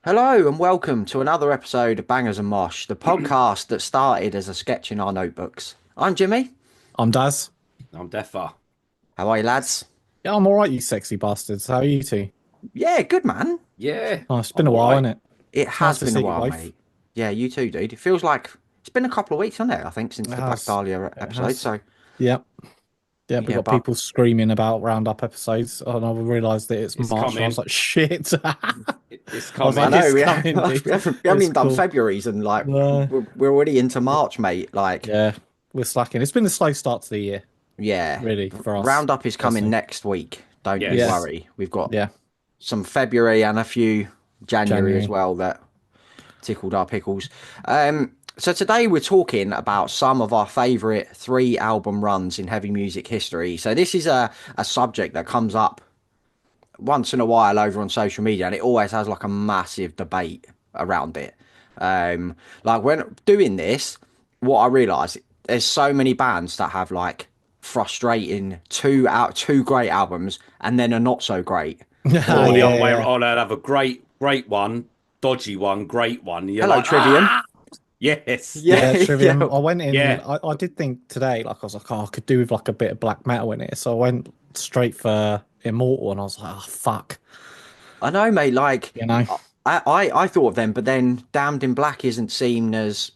Hello and welcome to another episode of Bangers and Mosh, the podcast that started as a sketch in our notebooks. I'm Jimmy. I'm Daz. I'm Defo. How are you, lads? Yeah, I'm all right, you sexy bastards. How are you two? Yeah, good man. Yeah, Oh, it's been I'm a all while, right. isn't it? It It's has nice to been a see you while, both. mate. Yeah, you too, dude. It feels like it's been a couple of weeks, hasn't it? I think since It the Black has. Dahlia It episode. has. So Yep. Yep. We yeah, got but people screaming about roundup episodes, and I realised that it's It's March, and I was coming. like, shit. I It's was I like, coming. know it's we coming, haven't, dude. we haven't It's even done cool. February's and like No. we're already into March, mate. Like, Yeah, we're slacking. It's been a slow start to the year, yeah, really, for us Roundup is coming personally. next week. Don't you Yeah. Yes. worry. We've got Yeah. some February and a few January as January. well that tickled our pickles. So today we're talking about some of our favourite three album runs in heavy music history. So this is a subject that comes up once in a while over on social media, and it always has like a massive debate around it. Like when doing this, what I realised there's so many bands that have like frustrating two great albums and then a not so great. Yeah, Or the Or other way yeah. around, I'd have a great one, dodgy one, great one. You're hello like, Trivium. yes, Yeah, Yeah, Trivium. yeah. I went in. yeah. I did think today, like I was like, oh, I could do with like a bit of black metal in it. So I went straight for Immortal, and I was like, oh fuck, I know, mate. Like, you know? I thought of them, but then Damned in Black isn't seen as.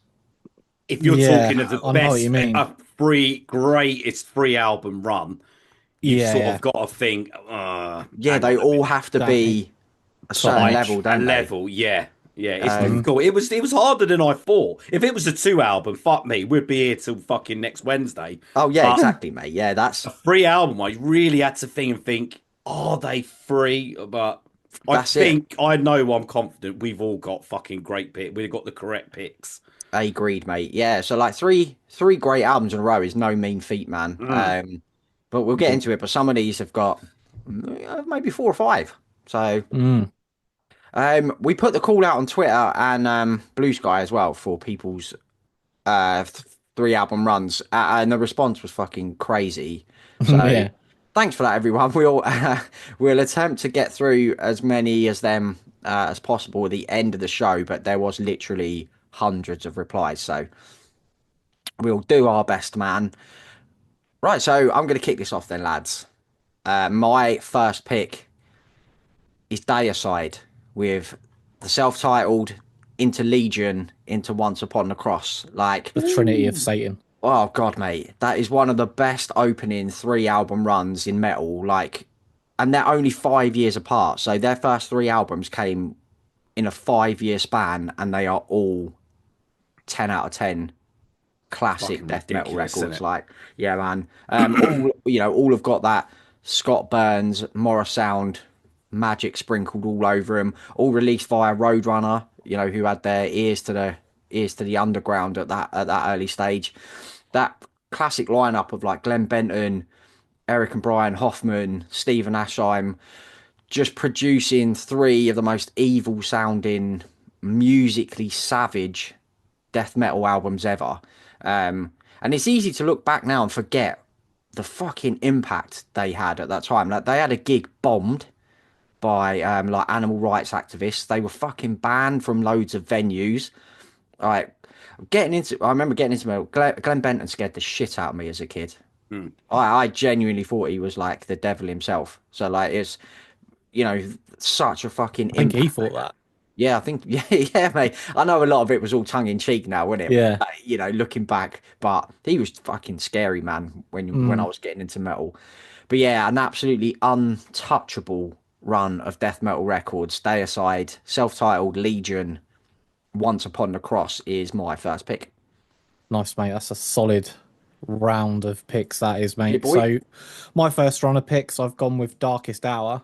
If you're talking of Yeah, the I know what you best, mean. a free greatest free album run, you've Yeah, sort yeah, of got to think, Yeah, hang they on a all minute. have to exactly. be a Top certain notch. level, A don't they? level, yeah. Yeah, it's Um, Hmm. difficult. It was harder than I thought. If it was a two album, fuck me, we'd be here till fucking next Wednesday. oh yeah, But exactly, mate. Yeah, a that's free album, I really had to think, are they free? But I that's it. think I know I'm confident we've all got fucking great picks. We've got the correct picks. I agreed, mate. Yeah, so like three great albums in a row is no mean feat, man. Mm. But we'll get into it. But some of these have got maybe four or five. So Mm. we put the call out on Twitter and Blue Sky as well for people's three album runs, and the response was fucking crazy. So Yeah, thanks for that, everyone. We'll attempt to get through as many as them as possible at the end of the show, but there was literally hundreds of replies, so we'll do our best, man. Right, so I'm going to kick this off then, lads. My first pick is Deicide with the self-titled Into Legion into Once Upon a Cross. Like, the Trinity of Satan. oh god, mate, that is one of the best opening three album runs in metal. Like, and they're only 5 years apart. So their first three albums came in a 5 year span, and they are all 10 out of 10 classic Fucking death metal ridiculous, isn't records. it? Like, yeah, man. All have got that Scott Burns, Morris Sound magic sprinkled all over them. All released via Roadrunner. Who had their ears to the underground at that early stage. That classic lineup of like Glenn Benton, Eric and Brian Hoffman, Stephen Ashheim, just producing three of the most evil sounding, musically savage death metal albums ever. And it's easy to look back now and forget the fucking impact they had at that time. Like they had a gig bombed by like animal rights activists. They were fucking banned from loads of venues. Like I remember getting into metal. Glenn Benton scared the shit out of me as a kid. Mm. I genuinely thought he was like the devil himself. So like it's you know such a fucking I think he impact. thought that. Yeah, I think yeah, mate. I know a lot of it was all tongue in cheek now, wasn't it? Yeah. Looking back, but he was fucking scary, man. When I Mm. was getting into metal, but yeah, an absolutely untouchable run of death metal records. Deicide, self-titled Legion, Once Upon the Cross is my first pick. Nice, mate. That's a solid round of picks, that is, Yeah, mate. boy. So, my first round of picks, I've gone with Darkest Hour.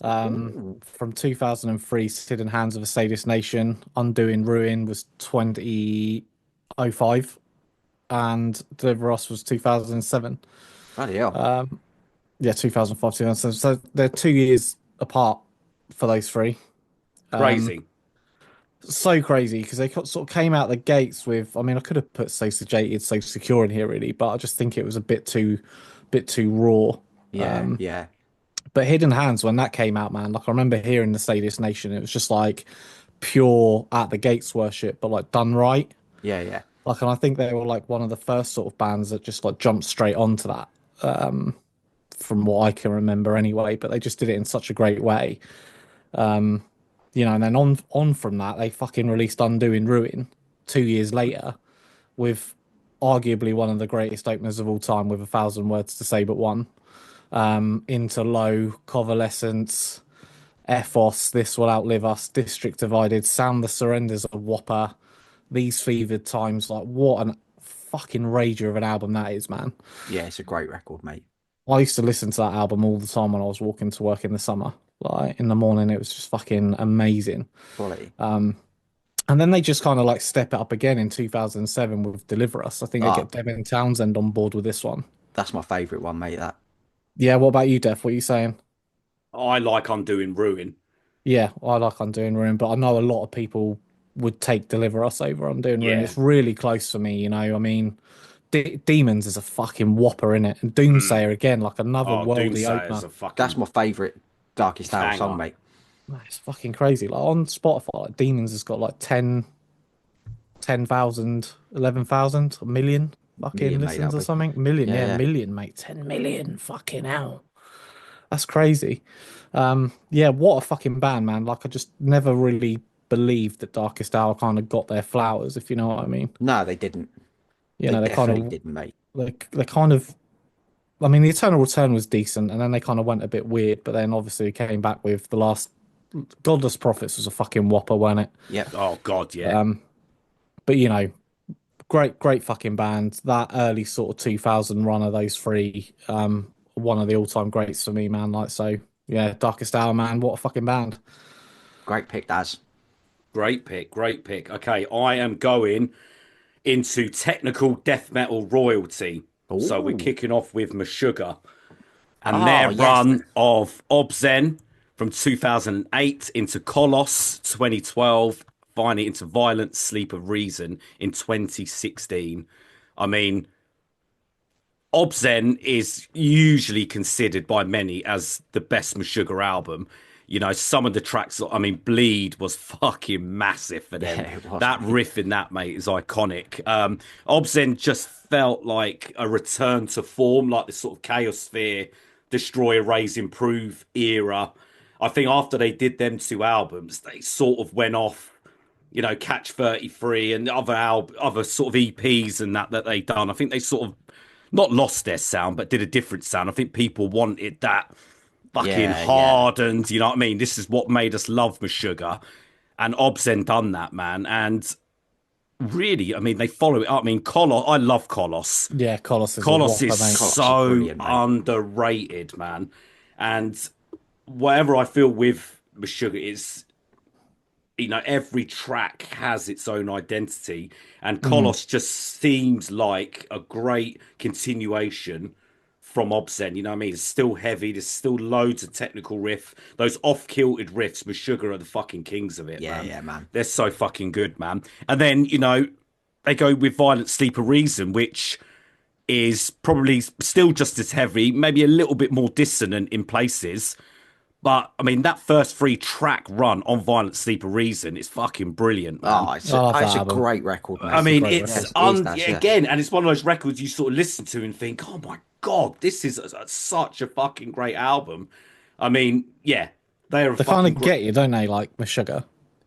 Ooh. From 2003, Sid and Hands of a Sadist Nation. Undoing Ruin was 2005, and Deliver Us was 2007. Bloody hell. Yeah, 2005, 2007. So they're 2 years apart for those three. Crazy. So crazy because they sort of came out the gates with. I mean, I could have put So Sedated, So Secure in here really, but I just think it was a bit too raw. Yeah, yeah. But Hidden Hands, when that came out, man, like I remember hearing the Sadist Nation, it was just like pure at the gates worship, but like done right. Yeah, yeah. Like, and I think they were like one of the first sort of bands that just like jumped straight onto that, from what I can remember anyway. But they just did it in such a great way, and then on from that, they fucking released Undo in Ruin 2 years later, with arguably one of the greatest openers of all time, with 1,000 words to say but one. Into Low, Convalescence, Ethos, This Will Outlive Us, District Divided, Sound the Surrender's a whopper. These Fevered Times, like what an fucking rager of an album that is, man. Yeah, it's a great record, mate. I used to listen to that album all the time when I was walking to work in the summer. Like in the morning, it was just fucking amazing. Quality. And then they just kind of like step it up again in 2007 with Deliver Us. I think they Ah. get Devin Townsend on board with this one. That's my favourite one, mate. That. Yeah, what about you, Def? What are you saying? I like Undoing Ruin. Yeah, I like Undoing Ruin, but I know a lot of people would take Deliver Us over Undoing Ruin. Yeah. It's really close for me, I mean, Demons is a fucking whopper in it, and Doomsayer again, like another worldy Doomsayer opener. is a fucking That's my favourite Darkest Hour Banger. song, mate. It's fucking crazy. Like on Spotify, like Demons has got like 10,000, 11,000, a million fucking Million, mate, listens that'll or be- something. Million, Yeah, yeah, yeah. million, mate. 10 million, fucking hell. That's crazy. Yeah, what a fucking band, man. Like I just never really believed that Darkest Hour kind of got their flowers, if you know what I mean. No, they didn't. You They know, they kind definitely of didn't, mate. they kind of I mean, the Eternal Return was decent, and then they kind of went a bit weird, but then obviously came back with the last Godless Prophets was a fucking whopper, wasn't it? Yep. Oh god, yeah. But great fucking band. That early sort of 2000 run of those three, one of the all-time greats for me, man. Like, so yeah, Darkest Hour, man. What a fucking band. Great pick, Daz. Great pick, great pick. Okay, I am going into technical death metal royalty. So we're Ooh. kicking off with Meshuggah and Oh, their yes. run of Obzen from 2008 into Kolos 2012, finally into Violent Sleep of Reason in 2016. I mean, Obzen is usually considered by many as the best Meshuggah album. You know, some of the tracks, I mean, Bleed was fucking massive for them. Yeah, it was, That mate. riff in that, mate, is iconic. Obzen just felt like a return to form, like this sort of Chaos Sphere, Destroy, Erase, Improve era. I think after they did them two albums, they sort of went off, you know, Catch 33 and other sort of EPs and that they done. I think they sort of not lost their sound, but did a different sound. I think people wanted that fucking Yeah, hardened, you know what I mean? This is what made us love Meshuggah. And Obzen done that, man. And really, I mean, they follow it up. I mean, Kolos, I love Kolos. Yeah, Kolos is Kolos a whopper, is mate. Kolos is so brilliant, mate. underrated, man. And whatever I feel with Meshuggah is, you know, every track has its own identity, and Kolos just seems like a great continuation from Obzen. You know what I mean? It's still heavy. There's still loads of technical riff. Those off-kilted riffs, Meshuggah are the fucking kings of it, Yeah, man. yeah, man. They're so fucking good, man. And then, you know, they go with Violent Sleep of Reason, which is probably still just as heavy, maybe a little bit more dissonant in places. But I mean, that first 3-track run on Violent Sleep of Reason is fucking brilliant, man. Oh, it's I love a, that it's a album. great record, mate. I mean, great it's record. Yes, it is, yeah. again, and it's one of those records you sort of listen to and think, "Oh my god, this is such a fucking great album." I mean, yeah, they are. They kind of get you, don't they? Like Meshuggah.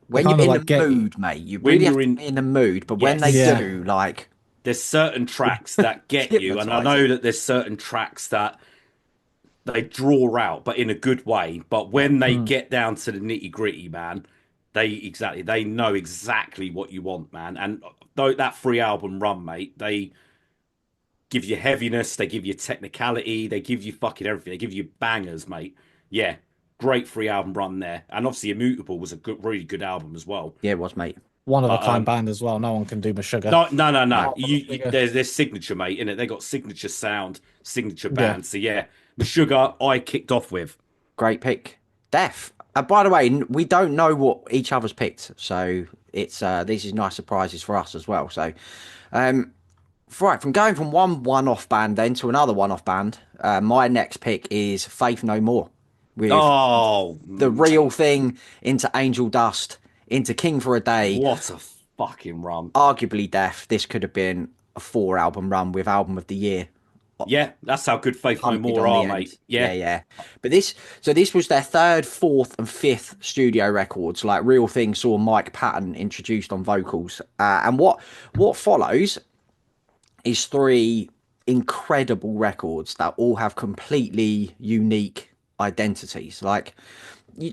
when kind you're of in like get the you. mood, mate, you When really have you're to in- be in the mood. But when they Yes. Yeah. do, like, There's certain tracks that get you, and I know that there's certain tracks that they draw out, but in a good way. But when they get down to the nitty gritty, man, they know exactly what you want, man. And though that 3-album run, mate, they give you heaviness, they give you technicality, they give you fucking everything. They give you bangers, mate. Yeah, great 3-album run there. And obviously, Immutable was a good, really good album as well. yeah, it was, mate. One of a kind band as well. No one can do Meshuggah. No. Meshuggah. There's signature, mate, in it. They got signature sound, signature band. So yeah, Meshuggah, I kicked off with. Great pick. Def. By the way, we don't know what each other's picked, so it's these is nice surprises for us as well. So, right, from going from one-off band then to another one-off band, my next pick is Faith No More with Oh, the real thing into Angel Dust into King for a Day. What a fucking run. Arguably, Def, this could have been a 4 album run with Album of the Year Yeah, that's how good Faith No punted More on the are, end. mate. Yeah, Yeah. yeah. But this was their third, fourth, and fifth studio records. Like Real Thing saw Mike Patton introduced on vocals, and what follows is three incredible records that all have completely unique identities. Like,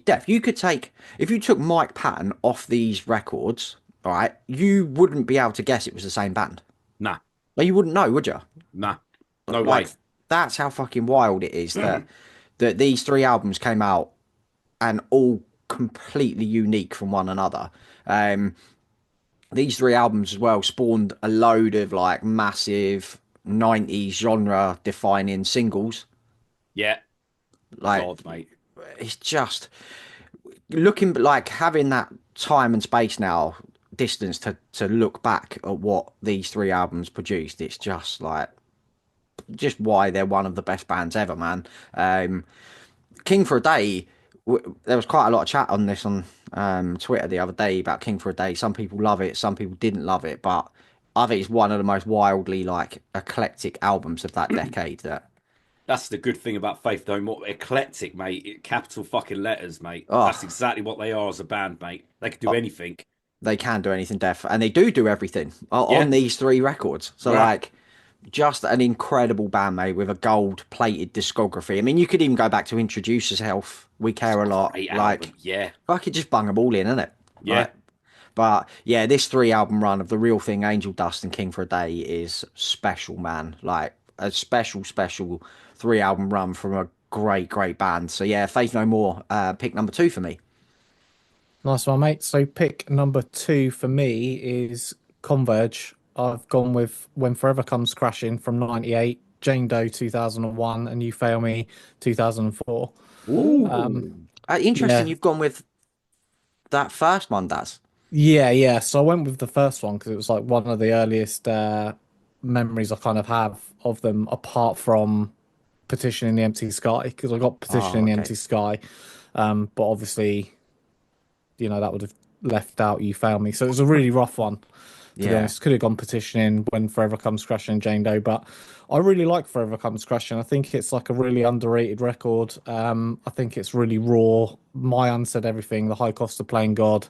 Def, you could take if you took Mike Patton off these records, all right, you wouldn't be able to guess it was the same band. Nah, Like, you wouldn't know, would you? nah. No Like, way. that's how fucking wild it is that these three albums came out and all completely unique from one another. These three albums as well spawned a load of like massive 90s genre defining singles. Yeah. Like, God, mate. it's just looking like having that time and space now, distance to look back at what these three albums produced. It's just like, just why they're one of the best bands ever, man. King for a Day, there was quite a lot of chat on this on Twitter the other day about King for a Day. Some people love it, some people didn't love it, but I think it's one of the most wildly like eclectic albums of that decade. That's the good thing about Faith No More. Eclectic, mate. Capital fucking letters, mate. Oh. That's exactly what they are as a band, mate. They can do anything. They can do anything, Def, and they do everything Yeah. on these three records. So Yeah. like, just an incredible band, mate, with a gold-plated discography. I mean, you could even go back to Introduce Yourself, We Care a Lot. Great Like, album. Yeah. fucking just bung them all in, innit? Yeah. Like, but yeah, this 3 album run of The Real Thing, Angel Dust, and King for a Day is special, man. Like, a special 3 album run from a great band. So yeah, Faith No More, pick number 2 for me. Nice one, mate. So pick number 2 for me is Converge. I've gone with When Forever Comes Crashing from '98, Jane Doe 2001, and You Fail Me 2004. Ooh. Interesting, Yeah. you've gone with that first one, Daz. Yeah. So I went with the first one because it was like one of the earliest memories I kind of have of them, apart from Petition in the Empty Sky, because I got Petition in the okay. Empty Sky, but obviously, that would have left out You Fail Me. So it was a really rough one. To be honest, could have gone Petitioning, When Forever Comes Crashing, Jane Doe, but I really like Forever Comes Crashing. I think it's like a really underrated record. I think it's really raw. My Unsaid Everything, The High Cost of Playing God,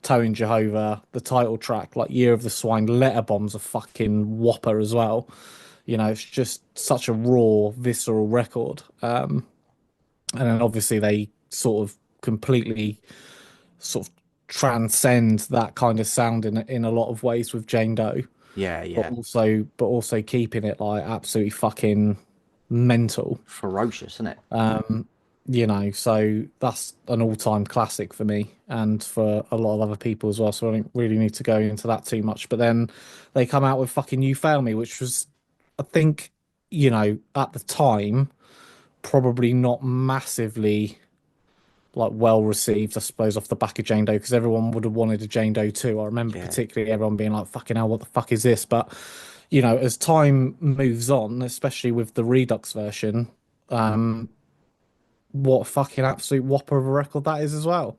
Towing Jehovah, the title track, like Year of the Swine, Letter Bomb's a fucking whopper as well. It's just such a raw, visceral record. And then obviously they sort of completely sort of transcend that kind of sound in a lot of ways with Jane Doe, Yeah. but also keeping it like absolutely fucking mental. Ferocious, isn't it? So that's an all-time classic for me and for a lot of other people as well. So I don't really need to go into that too much. But then they come out with fucking You Fail Me, which was, I think, at the time, probably not massively like well received, I suppose, off the back of Jane Doe, because everyone would have wanted a Jane Doe too. I remember particularly everyone being like, fucking hell, what the fuck is this? But as time moves on, especially with the Redux version, what a fucking absolute whopper of a record that is as well.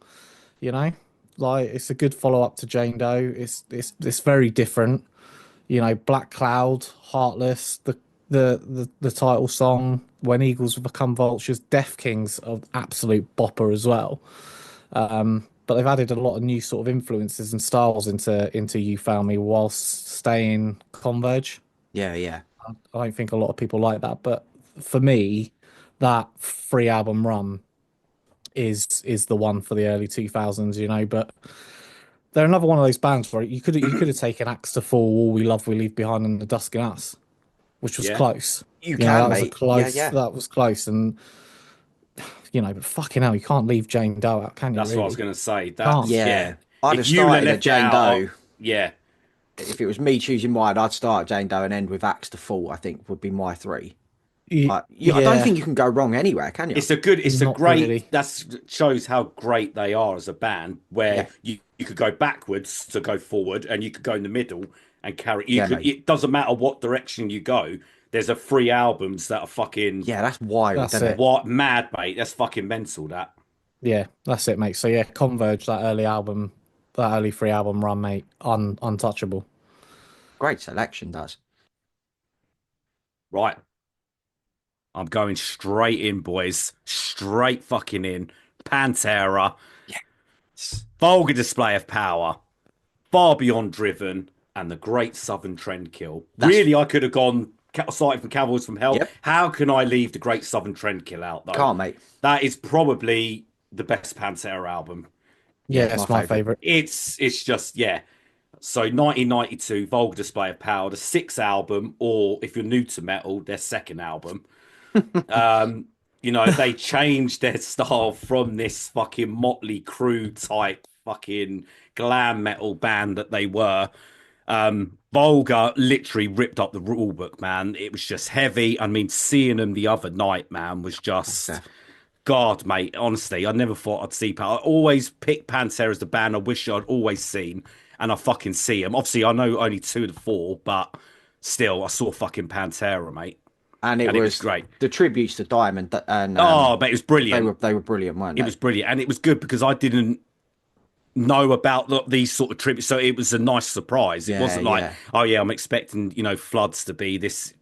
Like, it's a good follow-up to Jane Doe. It's very different. Black Cloud, Heartless, the title song, When Eagles Become Vultures, Deaf Kings are absolute bopper as well. But they've added a lot of new sort of influences and styles into You Found Me whilst staying Converge. Yeah. I don't think a lot of people like that, but for me, that 3 album run is the one for the early 2000s. But they're another one of those bands where you could have taken Axe to Fall, All We Love We Leave Behind, and The Dusk in Us, which was close. You know, can, that was a mate. close. Yeah. That was close, and but fucking hell, you can't leave Jane Doe out, can you? That's really? what I was going to say. That's, Yeah. I'd have If you had started at left Jane out- Doe. Yeah. If it was me choosing mine, I'd start Jane Doe and end with Axe to Fall, I think would be my 3. But I don't think you can go wrong anywhere, can you? It's a Not great, really. that shows how great they are as a band, where you could go backwards to go forward, and you could go in the middle and carry. Mate. It doesn't matter what direction you go. There's 3 albums that are fucking Yeah, that's wild, That's isn't it. it? what mad, mate. That's fucking mental. That Yeah, that's it, mate. So yeah, Converge, that early album, that early 3 album run, mate, untouchable. Great selection, does. Right. I'm going straight in, boys. Straight fucking in. Pantera. Yes. Vulgar display of power. Far beyond driven. And the Great Southern Trendkill. That's- Really, I could have gone starting from Cowboys from Hell. Yep. How can I leave the Great Southern Trendkill out, though? Can't, mate. That is probably the best Pantera album. Yeah, Yeah, it's my my favorite. It's just, yeah. So 1992, Vulgar Display of Power, the sixth album, or if you're new to metal, their second album. You know, they changed their style from this fucking Motley Crue type fucking glam metal band that they were. Vulgar literally ripped up the rule book, man. It was just heavy. I mean, seeing them the other night, man, was just God, mate. Honestly, I never thought I'd see Power. I always pick Pantera as the band I wish I'd always seen, and I fucking see them. Obviously, I know only 2 of the 4, but still, I saw fucking Pantera, mate. And it was great. The tributes to Diamond and Oh, but it was brilliant. they were brilliant, weren't they? It was brilliant, and it was good because I didn't know about these sort of tributes, so it was a nice surprise. It wasn't like, oh yeah, I'm expecting Floods to be this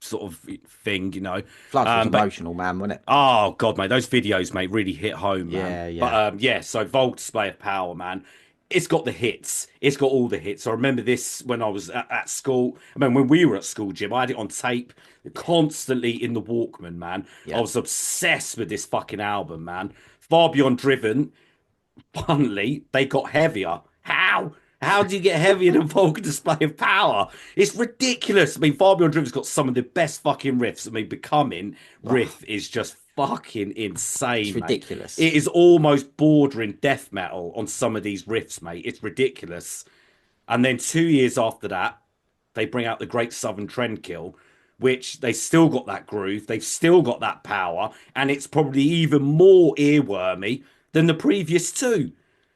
sort of thing. Floods was emotional, man, wasn't it? Oh god, mate, those videos, mate, really hit home, man. Yeah. But so Vulgar Display of Power, man. It's got the hits. It's got all the hits. I remember this when I was at school. I mean, when we were at school, Jim, I had it on tape constantly in the Walkman, man. I was obsessed with this fucking album, man. Far Beyond Driven, funnily, they got heavier. How? How do you get heavier than Vulgar Display of Power? It's ridiculous. I mean, Far Beyond Driven's got some of the best fucking riffs. I mean, Becoming riff is just fucking insane. It's ridiculous. Mate. It is almost bordering death metal on some of these riffs, mate. It's ridiculous. And then 2 years after that, they bring out the Great Southern Trendkill, which they still got that groove, they've still got that power, and it's probably even more earwormy than the previous 2.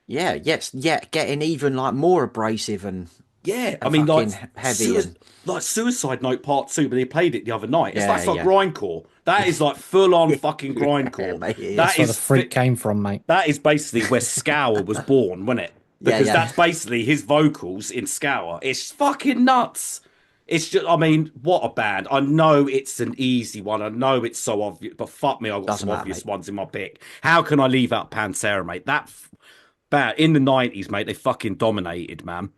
Yeah, getting even like more abrasive and I mean, like heavy like Suicide Note Part 2, but they played it the other night. It's like yeah. grindcore. That is like full on fucking grindcore. That's where the freak came from, mate. That is basically where Scour was born, wasn't it? Because that's basically his vocals in Scour. It's fucking nuts. It's just, I mean, what a band. I know it's an easy one. I know it's so obvious, but fuck me, I've got some obvious ones in my pick. How can I leave out Pantera, mate? That band in the 90s, mate, they fucking dominated, man.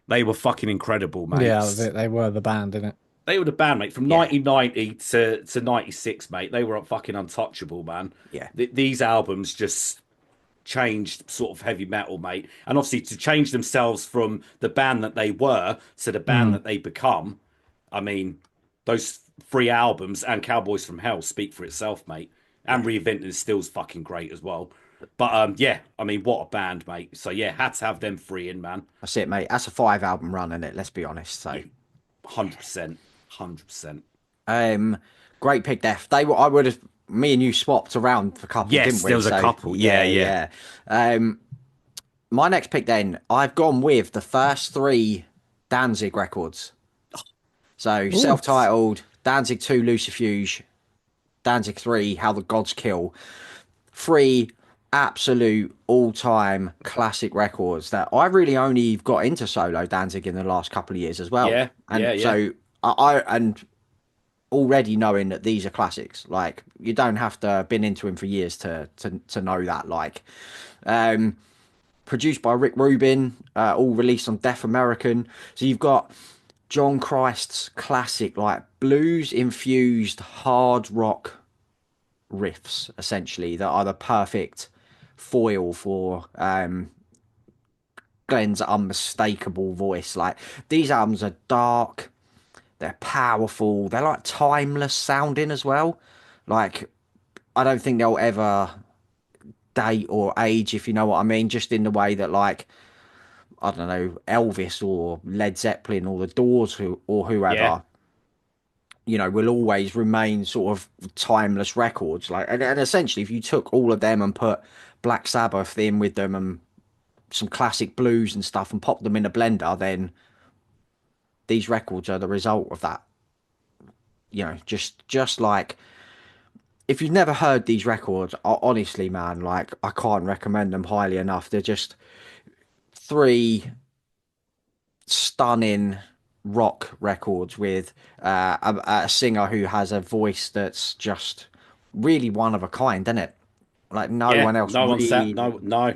They were fucking incredible, mate. Yeah, they were the band, innit? They were the band, mate. From 1990 to 96, mate, they were fucking untouchable, man. Yeah. These albums just changed sort of heavy metal, mate. And obviously to change themselves from the band that they were to the band that they become, I mean, those 3 albums and Cowboys from Hell speak for itself, mate. And Reinventing Still's fucking great as well. But I mean, what a band, mate. So yeah, had to have them 3 in, man. That's it, mate. That's a 5 album run, isn't it? Let's be honest. So 100%. 100%. Great pick, Def. I would have, me and you swapped around for a couple, didn't we? There was a couple. Yeah. My next pick then, I've gone with the first 3 Danzig records. So self-titled, Danzig 2, Lucifuge, Danzig 3, How the Gods Kill. 3 absolute all-time classic records that I really only got into solo Danzig in the last couple of years as well. So I already knowing that these are classics, like you don't have to have been into him for years to know that. Like produced by Rick Rubin, all released on Deaf American. So you've got John Christ's classic, like blues infused hard rock riffs, essentially, that are the perfect foil for Glenn's unmistakable voice. Like these albums are dark, they're powerful, they're like timeless sounding as well. Like I don't think they'll ever date or age, if you know what I mean, just in the way that, like, I don't know, Elvis or Led Zeppelin or the Doors or whoever, you know, will always remain sort of timeless records. Like, and essentially, if you took all of them and put Black Sabbath in with them and some classic blues and stuff and popped them in a blender, then these records are the result of that. You know, just like, if you've never heard these records, honestly, man, like I can't recommend them highly enough. They're just, 3 stunning rock records with a singer who has a voice that's just really one of a kind, isn't it? Like no Yeah, one else no one sat. really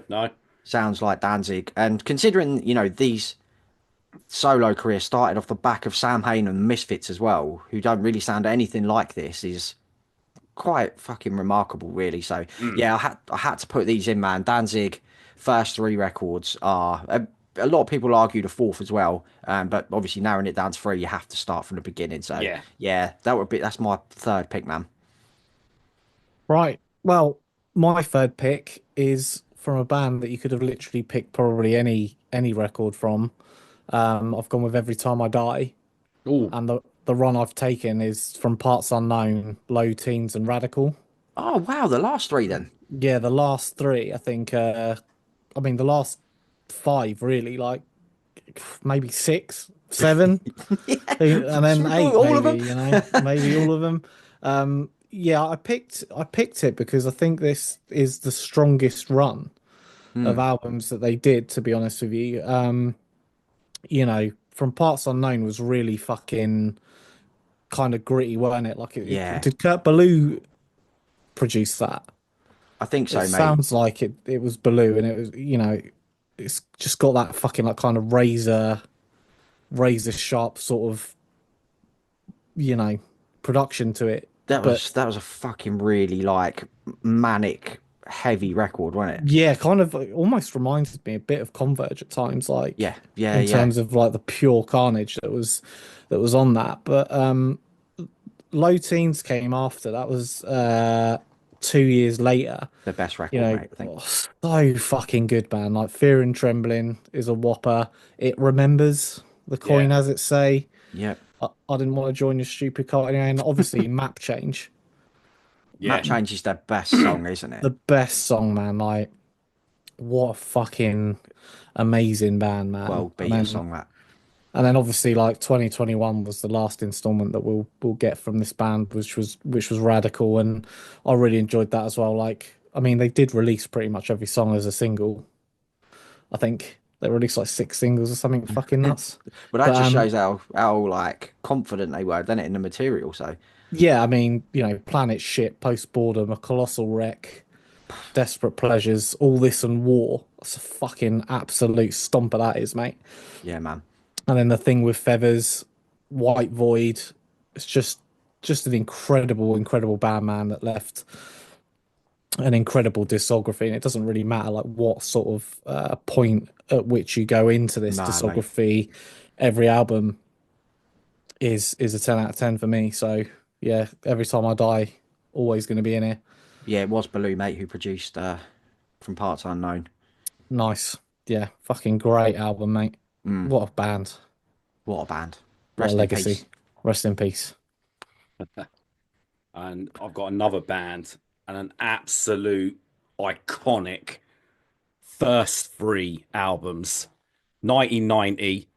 No. sounds like Danzig. And considering, these solo careers started off the back of Sam Hain and the Misfits as well, who don't really sound anything like this, is quite fucking remarkable, really. So Mm. yeah, I had to put these in, man. Danzig first 3 records are a lot of people argue the fourth as well, but obviously narrowing it down to 3, you have to start from the beginning. So Yeah. yeah, that's my third pick, man. Right. Well, my third pick is from a band that you could have literally picked probably any record from. I've gone with Every Time I Die, Oh, and the run I've taken is from Parts Unknown, Low Teens, and Radical. Oh wow, the last 3 then. Yeah, the last three, I think. I mean, the last five really, like maybe six, seven, and then eight, All of maybe. them. Maybe all of them. Yeah, I picked it because I think this is the strongest run of albums that they did. To be honest with you, from Parts Unknown was really fucking kind of gritty, weren't it? Like, Yeah, did Kurt Ballou produce that? I think It so, mate. sounds like it was Baloo, and it was, it's just got that fucking like kind of razor sharp sort of, you know, production to it. That But was that was a fucking really like manic, heavy record, wasn't it? yeah, kind of almost reminded me a bit of Converge at times, like Yeah, yeah, in yeah. terms of like the pure carnage that was on that. But Low Teens came after. That was 2 years later. The best You record, know, mate. I think. so fucking good, man. Like Fear and Trembling is a whopper. It remembers the yeah, coin as it say. Yeah. I didn't want to join your stupid cult anyway. And obviously, Map Change, Map yeah. Change is their best song, isn't it? the best song, man. Like, what a fucking amazing band, man. World beating song that. And then obviously, like 2021 was the last installment that we'll get from this band, which was Radical, and I really enjoyed that as well. Like, I mean, they did release pretty much every song as a single. I think they released like 6 singles or something fucking nuts. But that But just shows how like confident they were, doesn't it, in the material? So yeah, I mean, Planet Shit, Post Boredom, A Colossal Wreck, Desperate Pleasures, All This and War. That's a fucking absolute stomper that is, mate. yeah, man. And then the thing with Feathers, White Void. It's just an incredible band, man, that left an incredible discography. And it doesn't really matter like what sort of point at which you go into this Nah, mate. discography. Every album is a 10 out of 10 for me. So yeah, Every Time I Die, always going to be in here. Yeah, it was Baloo, mate, who produced From Parts Unknown. Nice. Yeah, fucking great album, mate. What a band. What a band. What a Rest in legacy. peace. Rest in peace. And I've got another band and an absolute iconic first 3 albums: 1990,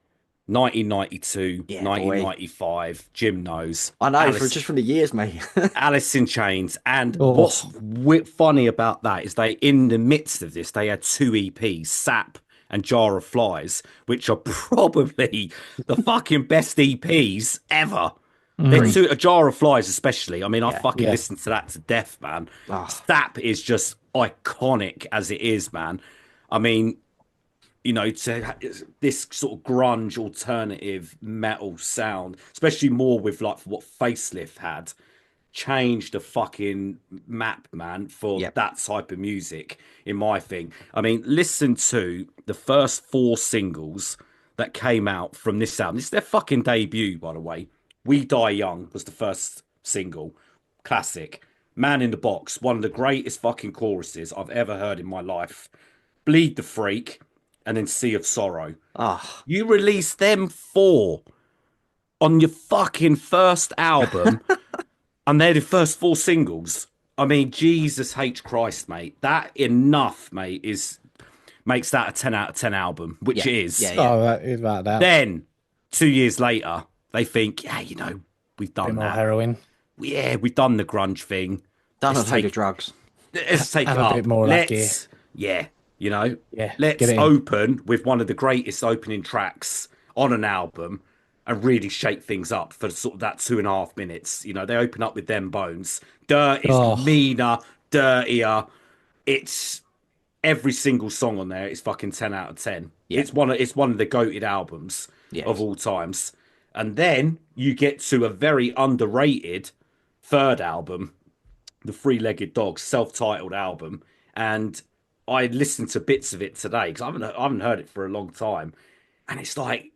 1992, Yeah, boy. 1995. Jim knows. I know, Alice, just from the years, mate. Alice in Chains. And Oh. what's funny about that is in the midst of this, they had 2 EPs, Sap and Jar of Flies, which are probably the fucking best EPs ever. They're a Jar of Flies, especially. I mean, I fucking Yeah. listened to that to death, man. Ah. Sap is just iconic as it is, man. I mean, this sort of grunge alternative metal sound, especially more with like what Facelift had, changed the fucking map, man, for Yep. that type of music, in my thing. I mean, listen to the first 4 singles that came out from this album. This is their fucking debut, by the way. We Die Young was the first single. Classic. Man in the Box, one of the greatest fucking choruses I've ever heard in my life. Bleed the Freak, and then Sea of Sorrow. Ah, You released them 4 on your fucking first album, and they're the first 4 singles. I mean, Jesus H. Christ, mate. That enough, mate, makes that a 10 out of 10 album, which Yeah, it is. yeah. Oh, that is about that. Then 2 years later, they think, we've Bit done more that. heroin. Yeah, we've done the grunge thing. done a Let's load take- of drugs. Let's take And it a up. bit more of that Yeah. You know, Yeah, get let's it in. open with one of the greatest opening tracks on an album and really shake things up for sort of that 2.5 minutes. You know, they open up with Them Bones. Dirt is Oh, meaner, dirtier. It's every single song on there is fucking 10 out of 10. Yeah. It's one of the goated albums of Yes. all times. And then you get to a very underrated third album, the Three-Legged Dogs self-titled album, and I listened to bits of it today because I haven't heard it for a long time, and it's like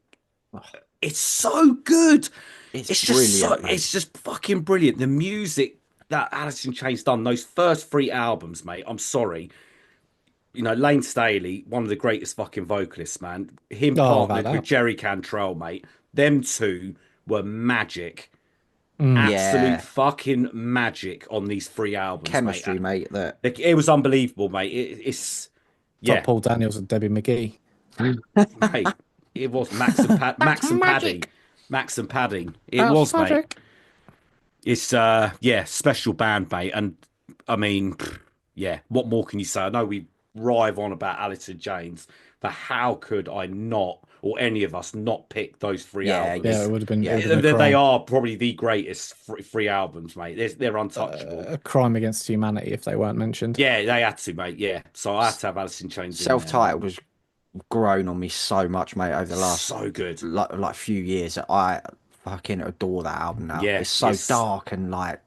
it's so good. It's It's just so brilliant, mate. it's just fucking brilliant. The music that Alice in Chains done those first three albums, mate. I'm sorry, you know, Lane Staley, one of the greatest fucking vocalists, man. Him oh, without partnered with that. Jerry Cantrell, mate. Them two were magic. Mm. Absolute Yeah. fucking magic on these three albums, mate. Chemistry, mate. That It was unbelievable, mate. It's It's like yeah, Paul Daniels and Debbie McGee. mate. It was that's magic. Max and Padding. It That's was, mate. magic. It's yeah, special band, mate. And I mean, yeah, what more can you say? I know we rive on about Alice in Chains, but how could I not, or any of us, not pick those three Yeah, Yeah, albums? it would have been, it yeah. would have been a They crime. are probably the greatest three albums, mate. They're untouchable. A crime against humanity if they weren't mentioned. Yeah, they had to, mate. Yeah, so I had to have Alice in Chains in there, mate. Self-titled has grown on me so much, mate, over the last So good. like few years. I fucking adore that album now. Yeah, It's so it's dark and like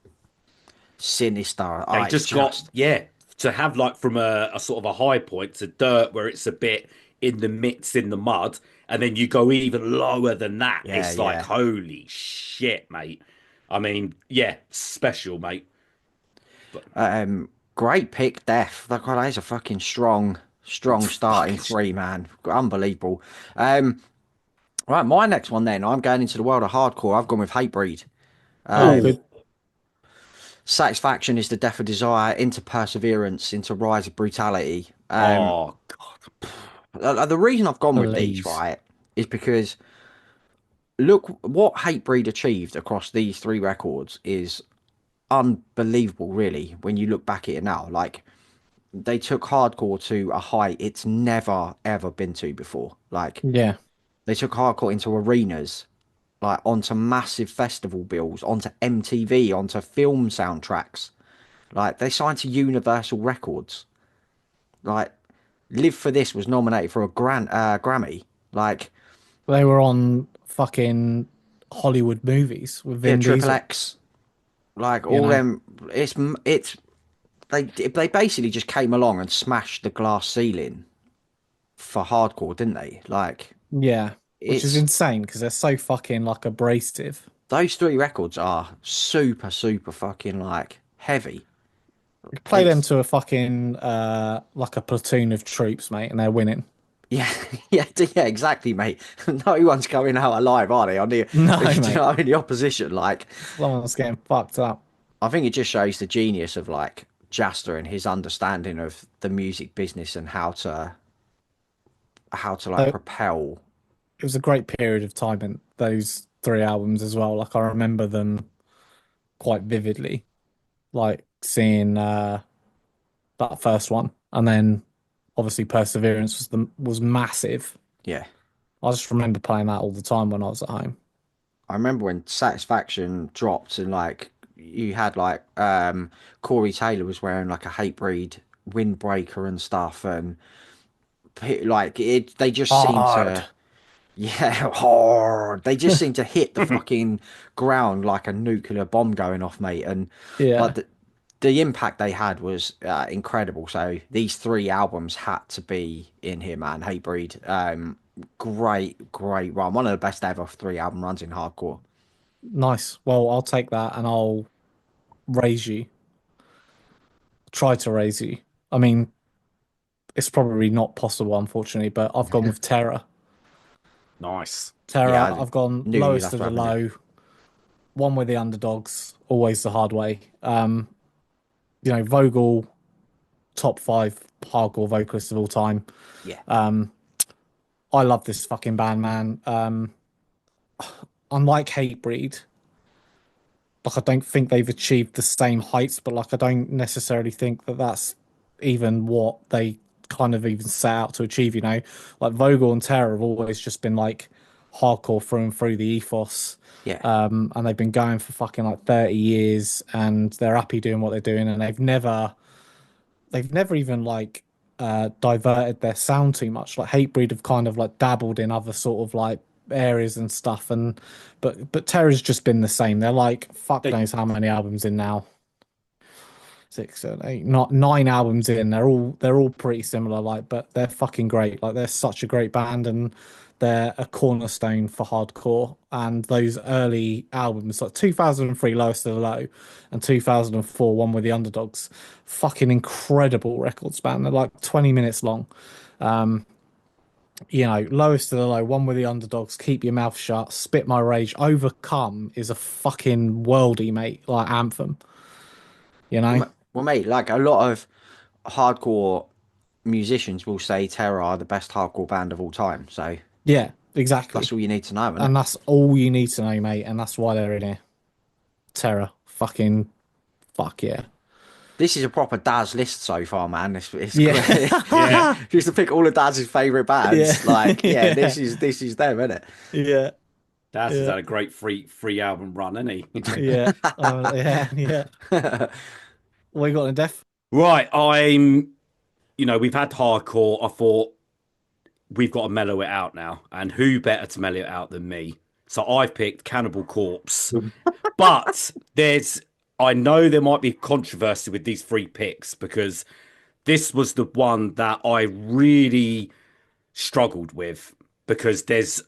sinister. they It's just got just yeah to have like from a sort of a high point to Dirt where it's a bit in the midst in the mud, and then you go even lower than that. yeah, It's like yeah. holy shit, mate. I mean, yeah, special, mate. But Great pick, Death. That is a fucking strong starting fucking three, man. Unbelievable. Right, my next one then. I'm going into the world of hardcore. I've gone with Hatebreed. Oh, oh Um, good. Satisfaction is the death of desire, into perseverance, into rise of brutality. oh The reason I've gone with these, Please. right, is because look what Hatebreed achieved across these three records is unbelievable, really, when you look back at it now. Like, they took hardcore to a height it's never ever been to before. Like, Yeah. they took hardcore into arenas, like onto massive festival bills, onto MTV, onto film soundtracks. Like, they signed to Universal Records. Like, Live for This was nominated for a Grammy. Like, They were on fucking Hollywood movies with yeah, Vin Triple Diesel, X, like you all know? them. It's they basically just came along and smashed the glass ceiling for hardcore, didn't they? Like, Yeah. Which is it's insane because they're so fucking like abrasive. those three records are super fucking like heavy. Play them It's to a fucking like a platoon of troops, mate, and they're winning. yeah, yeah, exactly, mate. No one's coming out alive, are they? On the, No, do you mate. know, in the opposition, like, Someone's getting fucked up. I think it just shows the genius of like Jasta and his understanding of the music business and how to like So propel. it was a great period of time in those three albums as well. Like I remember them quite vividly, like seeing that first one, and then obviously Perseverance was massive. Yeah, I just remember playing that all the time when I was at home. I remember when Satisfaction dropped and like you had like Corey Taylor was wearing like a Hatebreed windbreaker and stuff and like it they just seem Hard. to yeah hard they just seem to hit the fucking ground like a nuclear bomb going off, mate, and like Yeah. the impact they had was incredible. So these three albums had to be in here, man. Hatebreed, great run, one of the best ever three album runs in hardcore. Nice. Well, I'll take that and I'll raise you. Try to raise you. I mean, it's probably not possible, unfortunately, but I've gone with Terror. nice. Yeah, Terror, I I've gone knew you'd lowest have of to the have it. low, one with the underdogs, always the hard way. Vogel, top five hardcore vocalist of all time. Yeah, I love this fucking band, man. Unlike Hatebreed, like I don't think they've achieved the same heights, but like I don't necessarily think that that's even what they kind of even set out to achieve. You know, like Vogel and Terror have always just been like hardcore through and through the ethos. Yeah. And they've been going for fucking like 30 years, and they're happy doing what they're doing, and they've never even like diverted their sound too much. Like Hatebreed have kind of like dabbled in other sort of like areas and stuff, and but Terror's just been the same. They're like fuck knows how many albums in now. 6, 7, 8, not 9 albums in. They're all pretty similar, like, but they're fucking great. Like they're such a great band, and they're a cornerstone for hardcore. And those early albums, like 2003, Lowest of the Low, and 2004, One with the Underdogs, fucking incredible records, man. They're like 20 minutes long. You know, Lowest of the Low, One with the Underdogs, Keep Your Mouth Shut, Spit My Rage, Overcome is a fucking worldy, mate, like anthem. You know? Well, mate, like a lot of hardcore musicians will say Terror are the best hardcore band of all time. So Yeah, exactly. that's all you need to know, isn't And it? that's all you need to know, mate. And that's why they're in here. Terror. Fucking fuck yeah. This is a proper Daz list so far, man. It's Yeah. great. Yeah. Just to pick all of Daz's favourite bands. Yeah. Like, yeah, Yeah. this is them, isn't it? Yeah. Daz has Yeah. had a great free album run, hasn't he? Yeah. Yeah. What you got in Def? Right, we've had hardcore. I thought we've got to mellow it out now, and who better to mellow it out than me? So I've picked Cannibal Corpse, but I know there might be controversy with these 3 picks because this was the one that I really struggled with because there's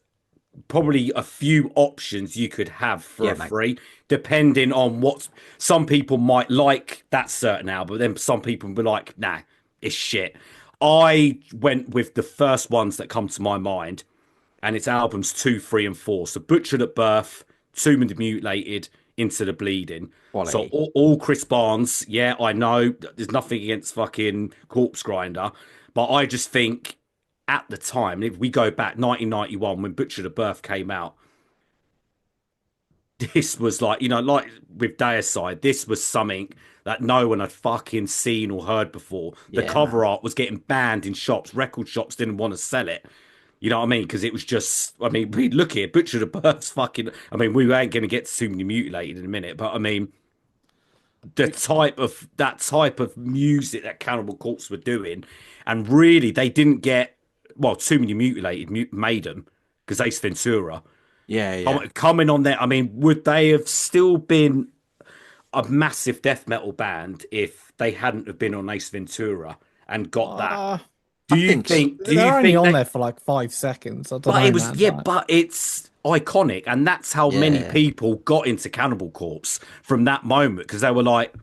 probably a few options you could have for a mate. 3, depending on what some people might like that certain album. Then some people will be like, nah, it's shit. I went with the first ones that come to my mind, and it's albums 2, 3, and 4. So Butchered at Birth, Tomb of the Mutilated, Into the Bleeding. Quality. So all Chris Barnes. Yeah, I know there's nothing against fucking Corpse Grinder, but I just think at the time, if we go back 1991 when Butchered at Birth came out, this was like, like with Deicide, this was something that no one had fucking seen or heard before. The Yeah, cover art was getting banned in shops. Record shops didn't want to sell it. You know what I mean? Because it was just, I mean, look here, Butchered at Birth's fucking, I mean, we ain't going to get to Too Many Mutilated in a minute, but I mean, that type of music that Cannibal Corpse were doing, and really they didn't get, Too Many Mutilated made them because Ace Ventura. Yeah. Coming on there, I mean, would they have still been a massive death metal band if they hadn't have been on Ace Ventura and got that? Do you think? They're only on there for like 5 seconds. I don't know, But it was man. but it's iconic, and that's how many Yeah. people got into Cannibal Corpse from that moment because they were like,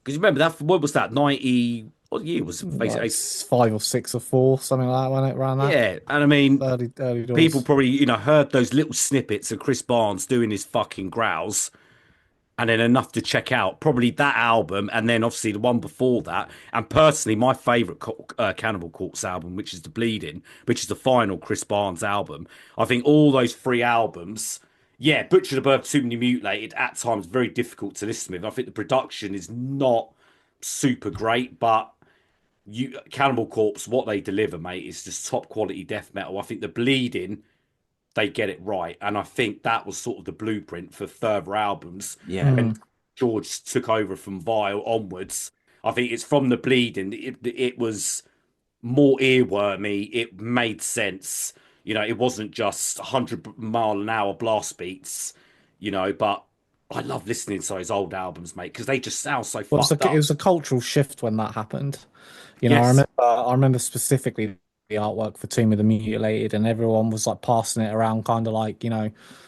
because remember that what was that 90? What year was it? Like 5 or 6 or 4, something like that, wasn't it? Around that. Yeah, and I mean, Early doors. people probably heard those little snippets of Chris Barnes doing his fucking growls, and then enough to check out probably that album, and then obviously the one before that. And personally, my favorite Cannibal Corpse album, which is The Bleeding, which is the final Chris Barnes album. I think all those 3 albums, yeah, Butchered Above, Too Many Mutilated, at times very difficult to listen with. I think the production is not super great, but Cannibal Corpse, what they deliver, mate, is just top quality death metal. I think The Bleeding, they get it right, and I think that was sort of the blueprint for further albums. Yeah. And George took over from Vile onwards. I think it's from The Bleeding. It was more earwormy. It made sense. It wasn't just 100-mile-an-hour blast beats. But I love listening to those old albums, mate, because they just sound so Well, fucked up. it was a cultural shift when that happened. Yes. I remember specifically the artwork for Tomb of the Mutilated, and everyone was like passing it around, kind of like It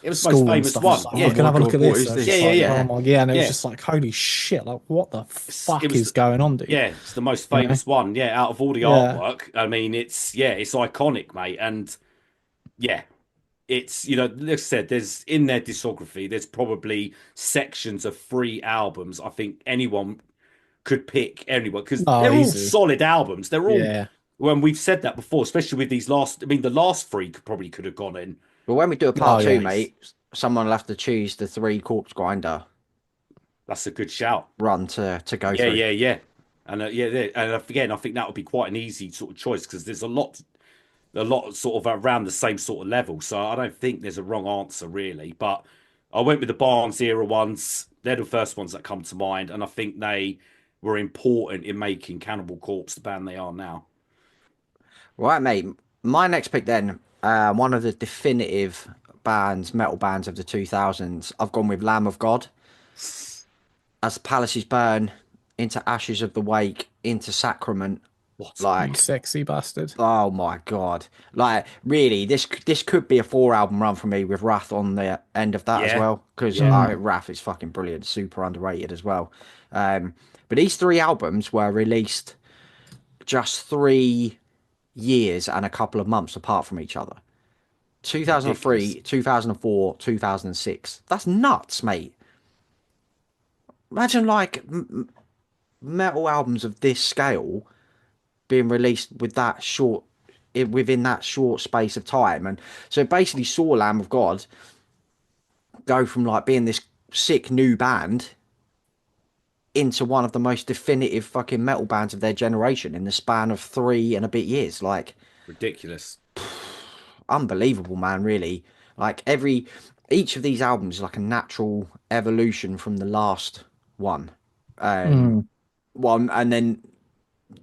was the school most and famous stuff. one. It's like, Yeah. "Oh, can I have a look at What this?" is I was this? just Yeah, like, yeah. "Oh my-" yeah, and it was Yeah. just like, holy shit! Like, what the fuck it was is going on, dude? Yeah, it's the most famous one. Yeah, out of all the Yeah. artwork, I mean, it's iconic, mate. And yeah, it's like I said, there's in their discography, there's probably sections of 3 albums. I think anyone could pick anyone because they're all easily. solid albums. They're all. Yeah. When we've said that before, especially with these last, I mean, the last 3 could have gone in. But when we do a part Oh, yeah. 2, mate, someone will have to choose the 3 Corpse Grinder That's a good shout. run to go Yeah, through. yeah, yeah. And and again, I think that would be quite an easy sort of choice because there's a lot sort of around the same sort of level. So I don't think there's a wrong answer really. But I went with the Barnes era ones. They're the first ones that come to mind, and I think they were important in making Cannibal Corpse the band they are now. Right, mate. My next pick then, one of the definitive bands, metal bands of the 2000s. I've gone with Lamb of God. As palaces burn, into ashes of the wake, into sacrament. What? You Like, sexy bastard. oh my god! Like, really, this could be a 4 album run for me with Wrath on the end of that as Yeah, well, because yeah. Wrath is fucking brilliant, super underrated as well. But these 3 albums were released just 3 years and a couple of months apart from each other. Ridiculous. 2003, 2004, 2006. That's nuts, mate. Imagine like metal albums of this scale being released with that short within that short space of time. And so it basically saw Lamb of God go from like being this sick new band into one of the most definitive fucking metal bands of their generation in the span of 3 and a bit years. Like, Ridiculous. unbelievable, man, really. Like, each of these albums is like a natural evolution from the last one. Mm. One, and then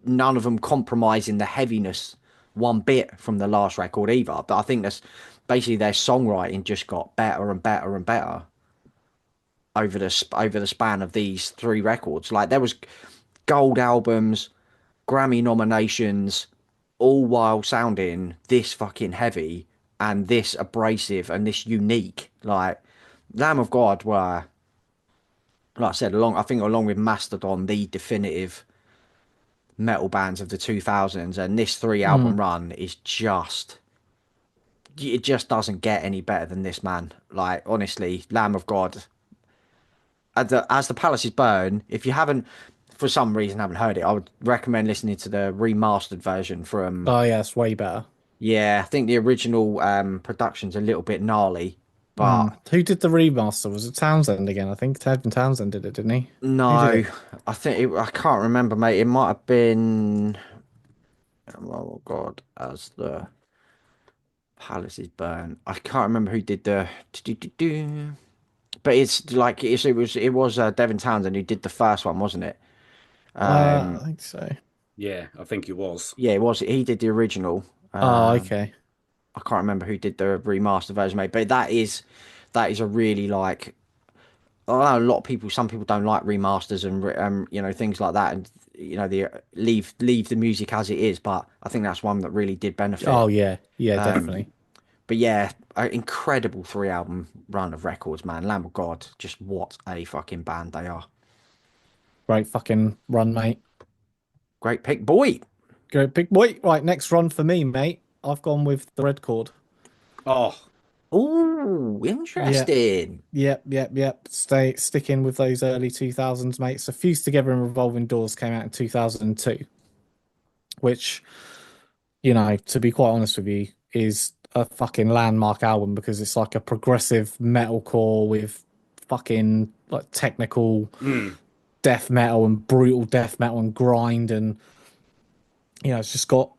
none of them compromising the heaviness one bit from the last record either. But I think that's basically their songwriting just got better and better and better over the span of these 3 records. Like, there was gold albums, Grammy nominations, all while sounding this fucking heavy and this abrasive and this unique. Like, Lamb of God were, like I said, I think along with Mastodon, the definitive metal bands of the 2000s, and this 3 album run is just, it just doesn't get any better than this, man. Like, honestly, Lamb of God, as the palaces burn, if you haven't for some reason haven't heard it, I would recommend listening to the remastered version from, Oh yeah, it's way better. yeah, I think the original production's a little bit gnarly, but Who did the remaster? Was it Townsend again? I think Ted Townsend did it, didn't he? Who did no, it? I think I can't remember, mate. It might have been, oh god, as the palaces burn. I can't remember who did the, but it's like it was Devin Townsend who did the first one, wasn't it? I think so. Yeah, I think it was. Yeah, it was. He did the original. Oh, okay. I can't remember who did the remaster version, mate. But that is a really like. I know a lot of people. Some people don't like remasters and things like that, and the leave the music as it is. But I think that's one that really did benefit. Oh yeah, yeah, definitely. But yeah, an incredible 3 album run of records, man. Lamb of God, just what a fucking band they are. Great fucking run, mate. Great pick, boy. Great big boy. Right, next run for me, mate. I've gone with the Red Chord. Oh, Ooh, interesting. Yep. Sticking with those early 2000s, mate. So Fused Together and Revolving Doors came out in 2002, which, to be quite honest with you, is a fucking landmark album because it's like a progressive metalcore with fucking like technical death metal and brutal death metal and grind, and it's just got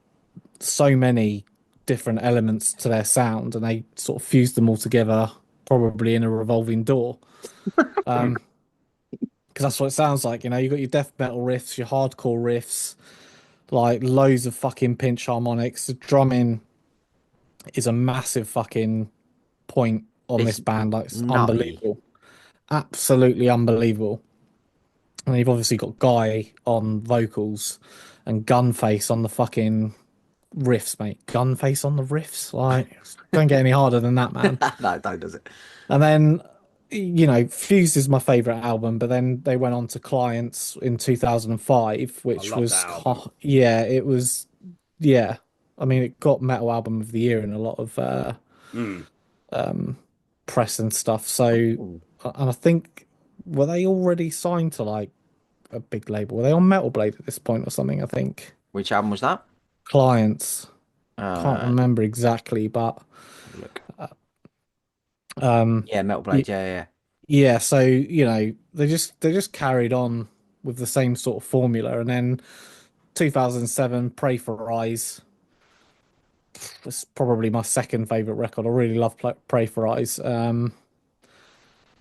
so many different elements to their sound, and they sort of fused them all together, probably in a revolving door. Because that's what it sounds like. You got your death metal riffs, your hardcore riffs, like loads of fucking pinch harmonics. The drumming is a massive fucking point on this band. Like, it's nutty. unbelievable, absolutely unbelievable. And you've obviously got Guy on vocals and Gunface on the fucking riffs, mate. Gunface on the riffs, like, don't get any harder than that, man. No, don't does it. And then, Fused is my favorite album, but then they went on to Clients in 2005, which love was, that album. yeah, it was, yeah. I mean, it got Metal Album of the Year in a lot of press and stuff. So, and I think, were they already signed to like a big label? Were they on Metal Blade at this point or something? I think. Which album was that? Clients. Can't remember exactly, but Look. um Yeah, Metal Blade. Yeah. yeah, so they just carried on with the same sort of formula. And then 2007, Pray for Eyes. It's probably my second favorite record. I really love Pray for Eyes.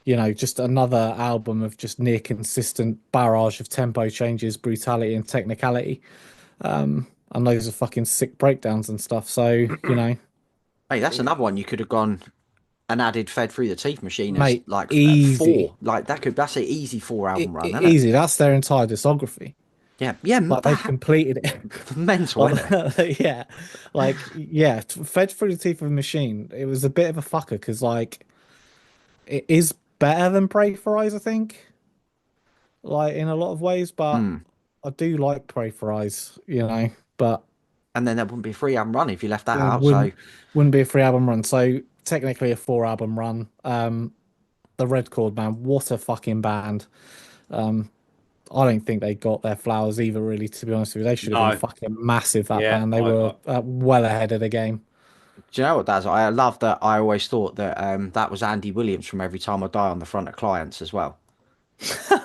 Just another album of just near consistent barrage of tempo changes, brutality, and technicality. And those are fucking sick breakdowns and stuff. So, Hey, that's another one you could have gone and added Fed Through the Teeth Machine as mate, like easy. 4. Like that's an easy 4 album run, isn't Easy. That's their entire discography. it? Yeah, Like they've completed it. mental, isn't it? Yeah. Fed Through the Teeth of a Machine. It was a bit of a fucker because like it is better than Pray for Eyes, I think. Like in a lot of ways, but I do like Pray for Eyes, but And then there wouldn't be a 3 album run if you left that it out. wouldn't be a 3 album run. So technically a 4 album run. The Red Chord, man, what a fucking band. I don't think they got their flowers either, really, to be honest with you. They should have been fucking massive, that band. They were well ahead of the game. Do you know what, Daz? I love that. I always thought that that was Andy Williams from Every Time I Die on the front of Clients as well.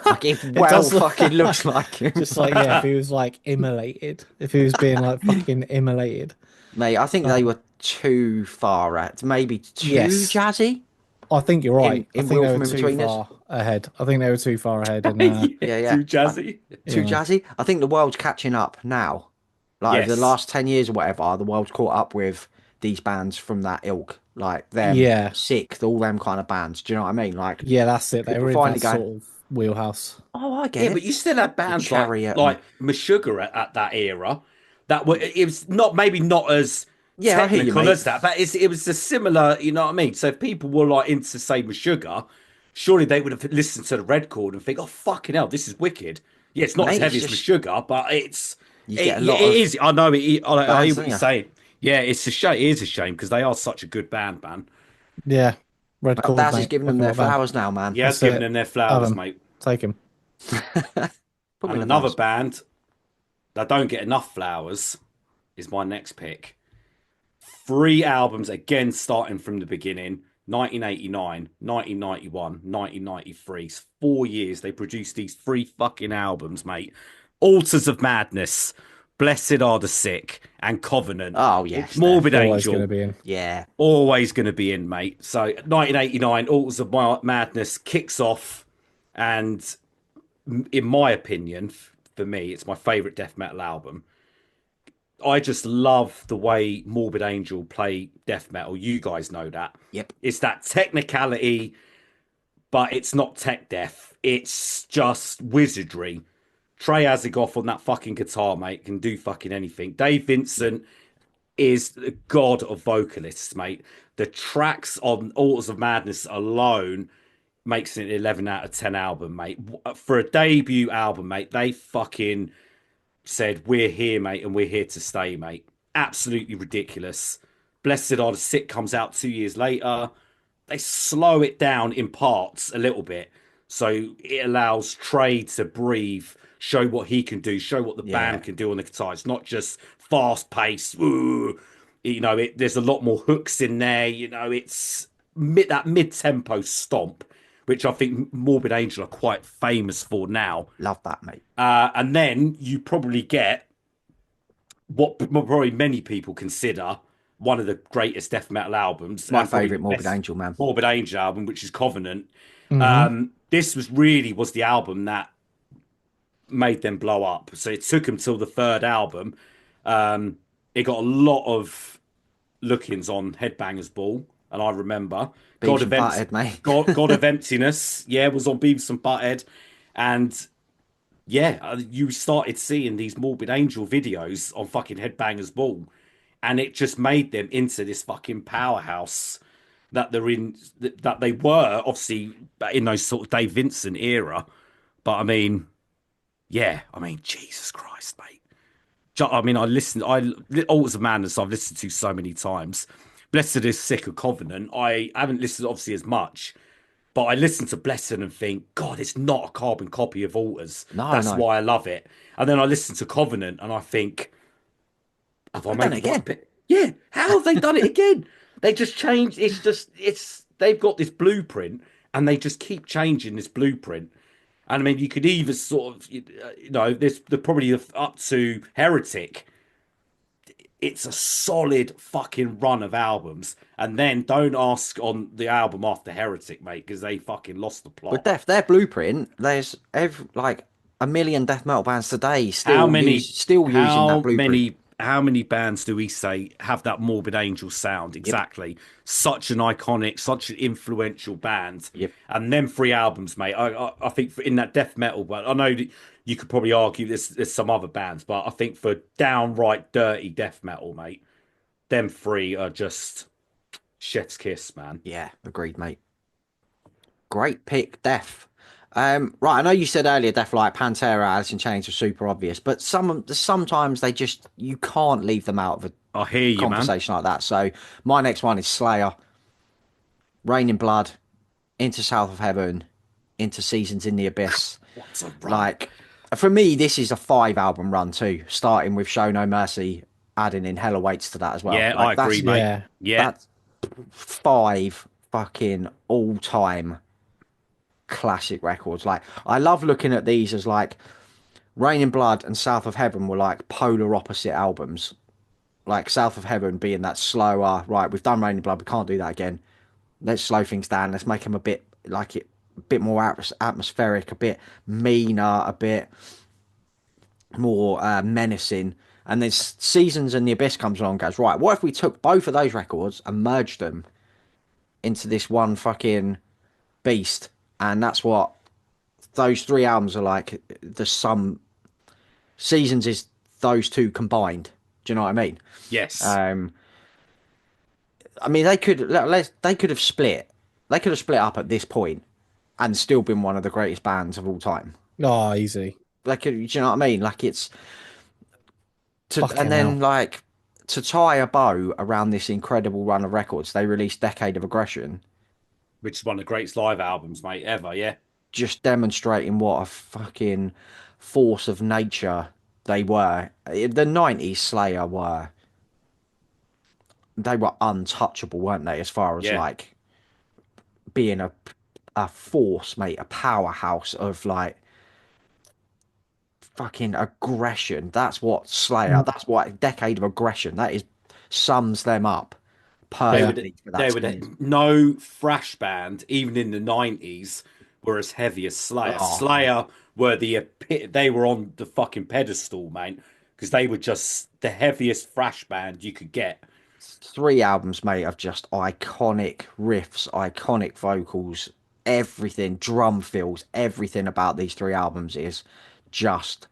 Like it fucking looks like him. Just like, yeah, if he was like immolated, if he was being like fucking immolated. Mate, I think they were too far at, maybe too jazzy. I think you're right. I think they were too far ahead. I think they were too far ahead. And, yeah. Too jazzy. Too jazzy. I think the world's catching up now. Like over the last 10 years or whatever, the world's caught up with these bands from that ilk. Like them, Sick, all them kind of bands. Do you know what I mean? Like, yeah, that's it. They were in that sort of wheelhouse. Oh, I get it. But you still had bands like Meshuggah at that era. That were, it was not as technical as that, but it was a similar. You know what I mean? So if people were like into say Meshuggah, surely they would have listened to the Red Chord and think, "Oh fucking hell, this is wicked." Yeah, it's not as heavy as Meshuggah, but it is. I know it. I hear what you're saying. Yeah, it's a shame. It is a shame because they are such a good band, man. Yeah, Red Chord. Daz is giving them their flowers now, man. Yeah, it's giving them their flowers, mate. Take him. And another band that don't get enough flowers is my next pick. 3 albums, again, starting from the beginning. 1989, 1991, 1993. It's 4 years they produced these 3 fucking albums, mate. Altars of Madness, Blessed Are the Sick, and Covenant. Oh, yes. Morbid Angel. Always going to be in. Yeah. Always going to be in, mate. So 1989, Altars of Madness kicks off. And in my opinion, for me, it's my favourite death metal album. I just love the way Morbid Angel play death metal. You guys know that. Yep. It's that technicality, but it's not tech death. It's just wizardry. Trey Azagoff on that fucking guitar, mate, can do fucking anything. Dave Vincent is the god of vocalists, mate. The tracks on Altars of Madness alone makes it an 11 out of 10 album, mate. For a debut album, mate, they fucking said, "We're here, mate, and we're here to stay, mate." Absolutely ridiculous. Blessed Are the Sick comes out 2 years later. They slow it down in parts a little bit. So it allows Trey to breathe, show what he can do, show what the band can do on the guitar. It's not just fast paced. There's a lot more hooks in there. It's that mid-tempo stomp, which I think Morbid Angel are quite famous for now. Love that, mate. And then you probably get what probably many people consider one of the greatest death metal albums. My favourite Morbid Angel, man. Morbid Angel album, which is Covenant. Mm-hmm. This was the album that made them blow up. So it took them till the 3rd album. It got a lot of look-ins on Headbangers Ball, and I remember God of Emptiness, was on Beavis and Butthead, and you started seeing these Morbid Angel videos on fucking Headbangers Ball, and it just made them into this fucking powerhouse that they're in. That they were obviously in those sort of Dave Vincent era, but I mean, Jesus Christ, mate. I mean, Altars of Madness I've listened to so many times. Blessed Is Sick of Covenant, I haven't listened obviously as much, but I listen to Blessed and think, God, it's not a carbon copy of Altars. That's why I love it. And then I listen to Covenant and I think, have I made it again? Yeah, how have they done it again? They just changed. They've got this blueprint and they just keep changing this blueprint. And I mean, you could either sort of, this the probably up to Heretic. It's a solid fucking run of albums. And then don't ask on the album after Heretic, mate, because they fucking lost the With plot. their blueprint, there's like a million death metal bands today How still many, using that blueprint. how many bands do we say have that Morbid Angel sound? Yep. Exactly. Such an iconic, such an influential band. Yep. And then 3 albums, mate. I think in that death metal, but I know that you could probably argue there's some other bands, but I think for downright dirty death metal, mate, them 3 are just chef's kiss, man. Yeah, agreed, mate. Great pick, Death. Right, I know you said earlier, Death, like Pantera, Alice in Chains were super obvious, but sometimes they just, you can't leave them out of a I hear you, man. conversation like that. So my next one is Slayer, Rain in Blood, Into South of Heaven, Into Seasons in the Abyss. What's a run? Like, for me, this is a 5 album run too, starting with Show No Mercy, adding in Hell Awaits to that as well. Yeah, Like, I agree, mate. yeah. Yeah. That's 5 fucking all-time classic records. Like, I love looking at these as like Rain in Blood and South of Heaven were like polar opposite albums. Like South of Heaven being that slower, right, we've done Rain in Blood, we can't do that again. Let's slow things down, let's make them a bit like it, a bit more atmospheric, a bit meaner, a bit more menacing. And then Seasons and the Abyss comes along and goes, right, what if we took both of those records and merged them into this one fucking beast? And that's what those 3 albums are like. The sum Seasons is those 2 combined. Do you know what I mean? Yes. I mean, they could have split. They could have split up at this point and still been one of the greatest bands of all time. Oh, easy. Like, do you know what I mean? Like, it's Fucking and then hell. like to tie a bow around this incredible run of records, they released Decade of Aggression, Which is one of the greatest live albums, mate, ever. Yeah. just demonstrating what a fucking force of nature they were. The 90s Slayer they were untouchable, weren't they, as far as Yeah. like being a force, mate, a powerhouse of like fucking aggression. That's what Slayer, that's what Decade of Aggression, that is sums them up They were, perfectly for that they were time. no thrash band, even in the 90s, were as heavy as Slayer. Oh. Slayer were they were on the fucking pedestal, man, because they were just the heaviest thrash band you could get. 3 albums, mate, of just iconic riffs, iconic vocals, everything, drum fills, everything about these 3 albums is just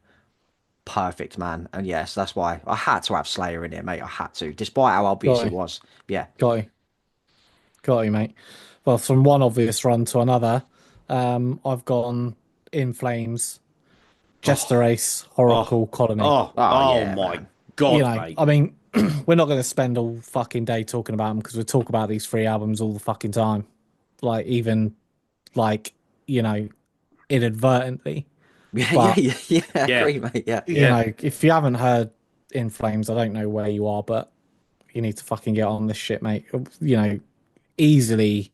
perfect, man. And yes, that's why I had to have Slayer in here, mate. I had to, despite how obvious Got it you. was. Yeah. Got you. Got you, mate. Well, from one obvious run to another, I've gone In Flames, Jester Ace, Oracle, Colony. yeah, my man. God, You know, mate. I mean, we're not going to spend all fucking day talking about them because we talk about these 3 albums all the fucking time. Like, even like, inadvertently. Yeah, But- yeah, Yeah. agree, mate. Yeah. You know, if you haven't heard In Flames, I don't know where you are, but you need to fucking get on this shit, mate. You know, easily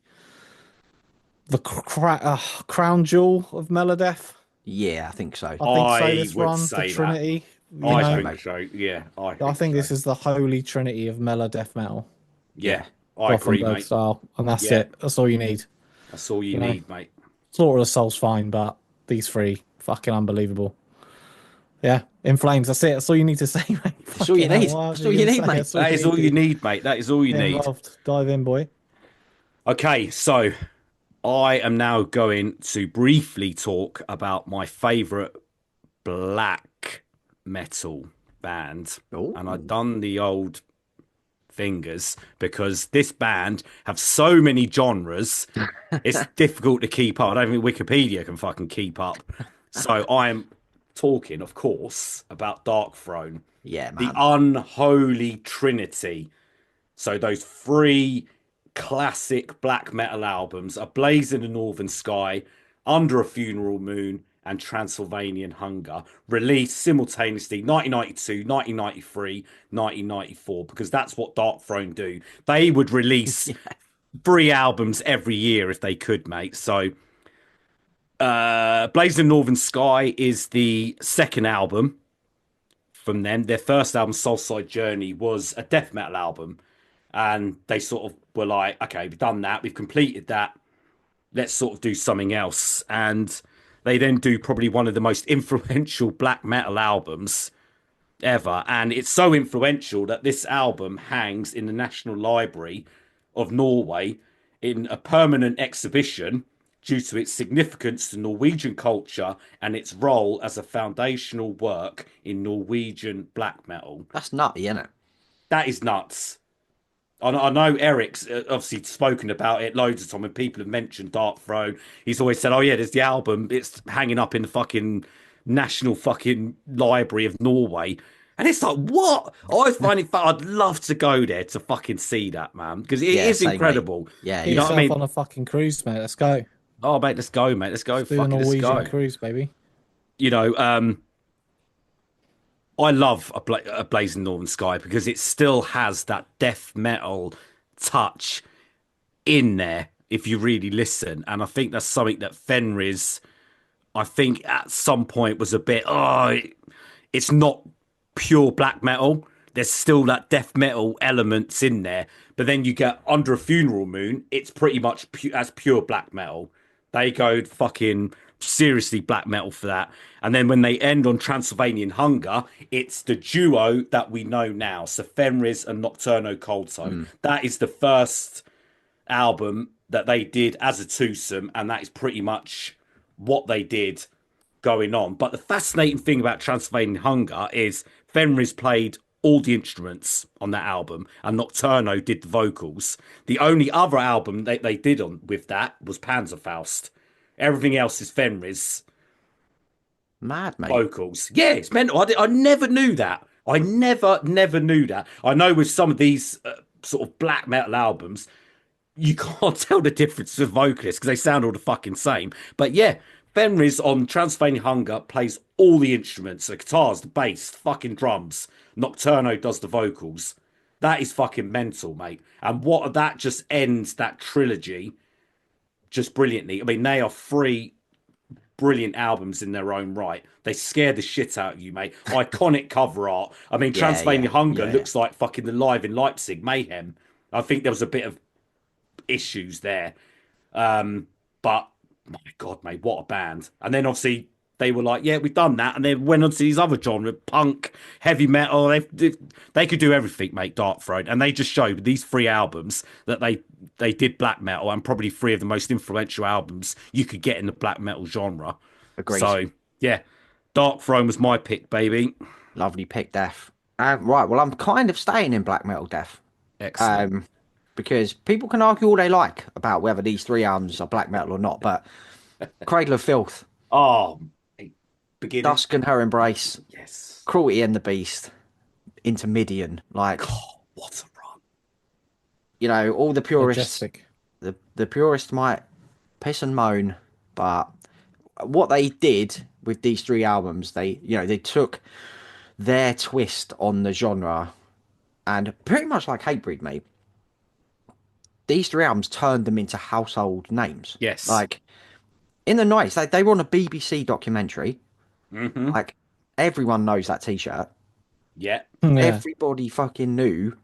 the crown jewel of Melodeath. Yeah, I think so. I think so. I This would run, say the that. Trinity. You I know, think mate. so. Yeah, I think this so. is the holy trinity of Melodeath metal. Yeah, I agree, Gothenburg mate. style, and that's Yeah. it. That's all you need. That's all you know. need, mate. Slaughter of the Soul's fine, but these 3 fucking unbelievable. Yeah, In Flames. That's it. That's all you need to say, mate. That's all you Fucking need. hell, what That's are all you gonna need, say? mate. That's That is all you need, mate. That is all you Get need. involved. Dive in, boy. Okay, so I am now going to briefly talk about my favorite black metal band. Ooh. And I've done the old fingers because this band have so many genres, it's difficult to keep up. I don't think Wikipedia can fucking keep up. So I'm talking, of course, about Dark Throne, Yeah, the man. unholy trinity. So those 3 classic black metal albums, A Blaze in the Northern Sky, Under a Funeral Moon, and Transylvanian Hunger, released simultaneously 1992, 1993, 1994, because that's what Dark Throne do. They would release 3 albums every year if they could, mate. So Blazing Northern Sky is the second album from them. Their first album, Soulside Journey, was a death metal album, and they sort of were like, okay, we've done that, we've completed that, let's sort of do something else. And they then do probably one of the most influential black metal albums ever. And it's so influential that this album hangs in the National Library of Norway in a permanent exhibition due to its significance to Norwegian culture and its role as a foundational work in Norwegian black metal. That's nutty, isn't it? That is nuts. I know Eric's obviously spoken about it loads of time when people have mentioned Dark Throne. He's always said, "Oh yeah, there's the album. It's hanging up in the fucking National fucking Library of Norway." And it's like, what? I find it fun. I'd love to go there to fucking see that, man, because it is Same, mate. incredible. Yeah, Get You know what I yourself mean? on a fucking cruise, mate. Let's go. Oh, mate, let's go, mate. Let's go. Let's do a Fucking let's Norwegian go. cruise, baby. You know, I love a Blazing Northern Sky because it still has that death metal touch in there if you really listen. And I think that's something that Fenris, I think at some point was a bit, it's not pure black metal. There's still that death metal elements in there. But then you get Under a Funeral Moon, it's pretty much as pure black metal. They go fucking seriously black metal for that. And then when they end on Transylvanian Hunger, it's the duo that we know now. So Fenris and Nocturno Cold Tone. That is the first album that they did as a twosome, and that is pretty much what they did going on. But the fascinating thing about Transylvanian Hunger is Fenris played all the instruments on that album, and Nocturno did the vocals. The only other album they did on with that was Panzerfaust. Everything else is Fenris mad, mate. vocals. Yeah, it's mental. I never knew that. I never knew that. I know with some of these sort of black metal albums, you can't tell the difference with vocalists because they sound all the fucking same. But yeah, Fenris on Transylvania Hunger plays all the instruments, the guitars, the bass, fucking drums. Nocturno does the vocals. That is fucking mental, mate. And what that just ends that trilogy just brilliantly. I mean, they are three brilliant albums in their own right. They scare the shit out of you, mate. Iconic cover art. I mean, Transylvania Hunger looks like fucking the Live in Leipzig Mayhem. I think there was a bit of issues there. But my God, mate, what a band. And then obviously they were like, yeah, we've done that. And they went on to these other genres, punk, heavy metal. They could do everything, mate, Dark Throne. And they just showed with these three albums that they did black metal, and probably three of the most influential albums you could get in the black metal genre. Agreed. So, yeah, Dark Throne was my pick, baby. Lovely pick, Death. Right, well, I'm kind of staying in black metal, Death. Excellent. Because people can argue all they like about whether these three albums are black metal or not, but Cradle of Filth, Oh, beginning. Dusk and Her Embrace, Yes. Cruelty and the Beast, Intermidian, like, Oh, what a run. you know, all the purists, Majestic. the purists might piss and moan, but what they did with these three albums, they took their twist on the genre, and pretty much like Hatebreed, mate. These three albums turned them into household names. Yes. Like in the 90s, they were on a BBC documentary. Mm-hmm. Like everyone knows that T-shirt. Yeah. Yeah. Everybody fucking knew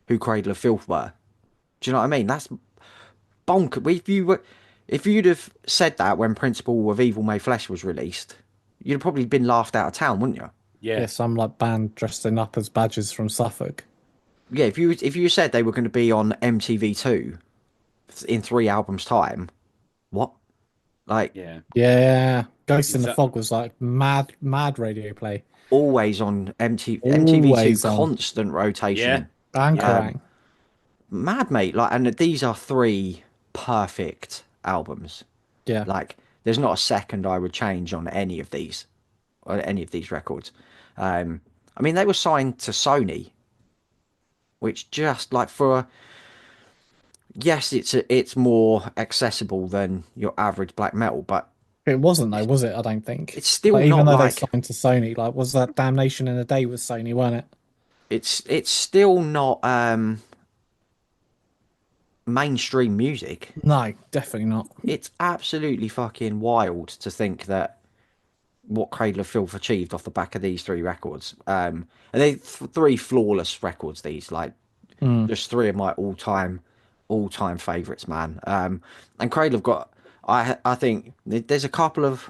who Cradle of Filth were. Do you know what I mean? That's bonkers. If you'd have said that when Principle of Evil May Flesh was released, you'd have probably been laughed out of town, wouldn't you? Yeah. Yeah, some like band dressing up as badgers from Suffolk. Yeah, if you said they were going to be on MTV2 in 3 albums time, what? Like Yeah. Yeah, Ghost in the Exact- Fog was like mad radio play. always on MTV2, Always on. constant rotation. Bangarang. Mad, mate. Like, and these are 3 perfect albums. Yeah. Like, there's not a second I would change on any of these records. I mean, they were signed to Sony, which just like yes, it's more accessible than your average black metal, but It wasn't though, was it? I don't think. it's still Like, even not though like they signed to Sony, like was that Damnation in a Day with Sony, weren't it? it's still not mainstream music. No, definitely not. It's absolutely fucking wild to think that what Cradle of Filth achieved off the back of these three records. And they three flawless records. These like Mm. just three of my all time favorites, man. And Cradle have got. I think there's a couple of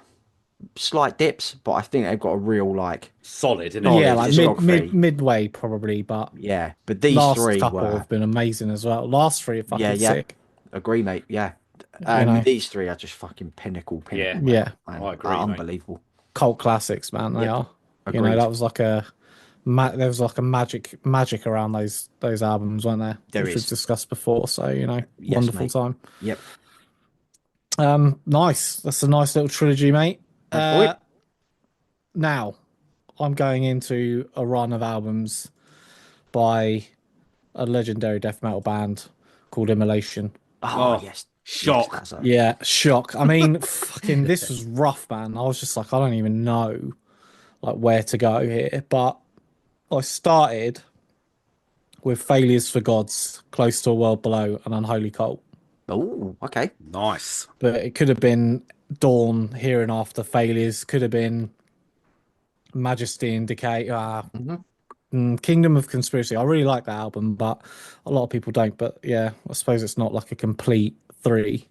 slight dips, but I think they've got a real like Solid, isn't Solid it? Yeah, like discography. midway probably, but Yeah, but these last three couple were have been amazing as well. Last three are yeah, fucking yeah, sick. agree, mate. Yeah, You know, these three are just fucking pinnacle Yeah. yeah, man. I agree, mate. Unbelievable. cult classics, man. They Yep, are. You know, agreed. that was like there was like a magic around those albums, weren't there? There Which we've is. discussed before. So Yes, wonderful mate. time. Yep. Nice. That's a nice little trilogy, mate. Thanks for it. Now I'm going into a run of albums by a legendary death metal band called Immolation. Oh, Oh, yes. shock. Yes, that's a, Yeah, shock. I mean, fucking, this was rough, man. I was just like, I don't even know like where to go here. But I started with Failures for Gods, Close to a World Below, and Unholy Cult. oh, okay. Nice. But it could have been Dawn, Here and After, Failures. Could have been Majesty and Decay. Kingdom of Conspiracy. I really like that album, but a lot of people don't. But yeah, I suppose it's not like a complete three.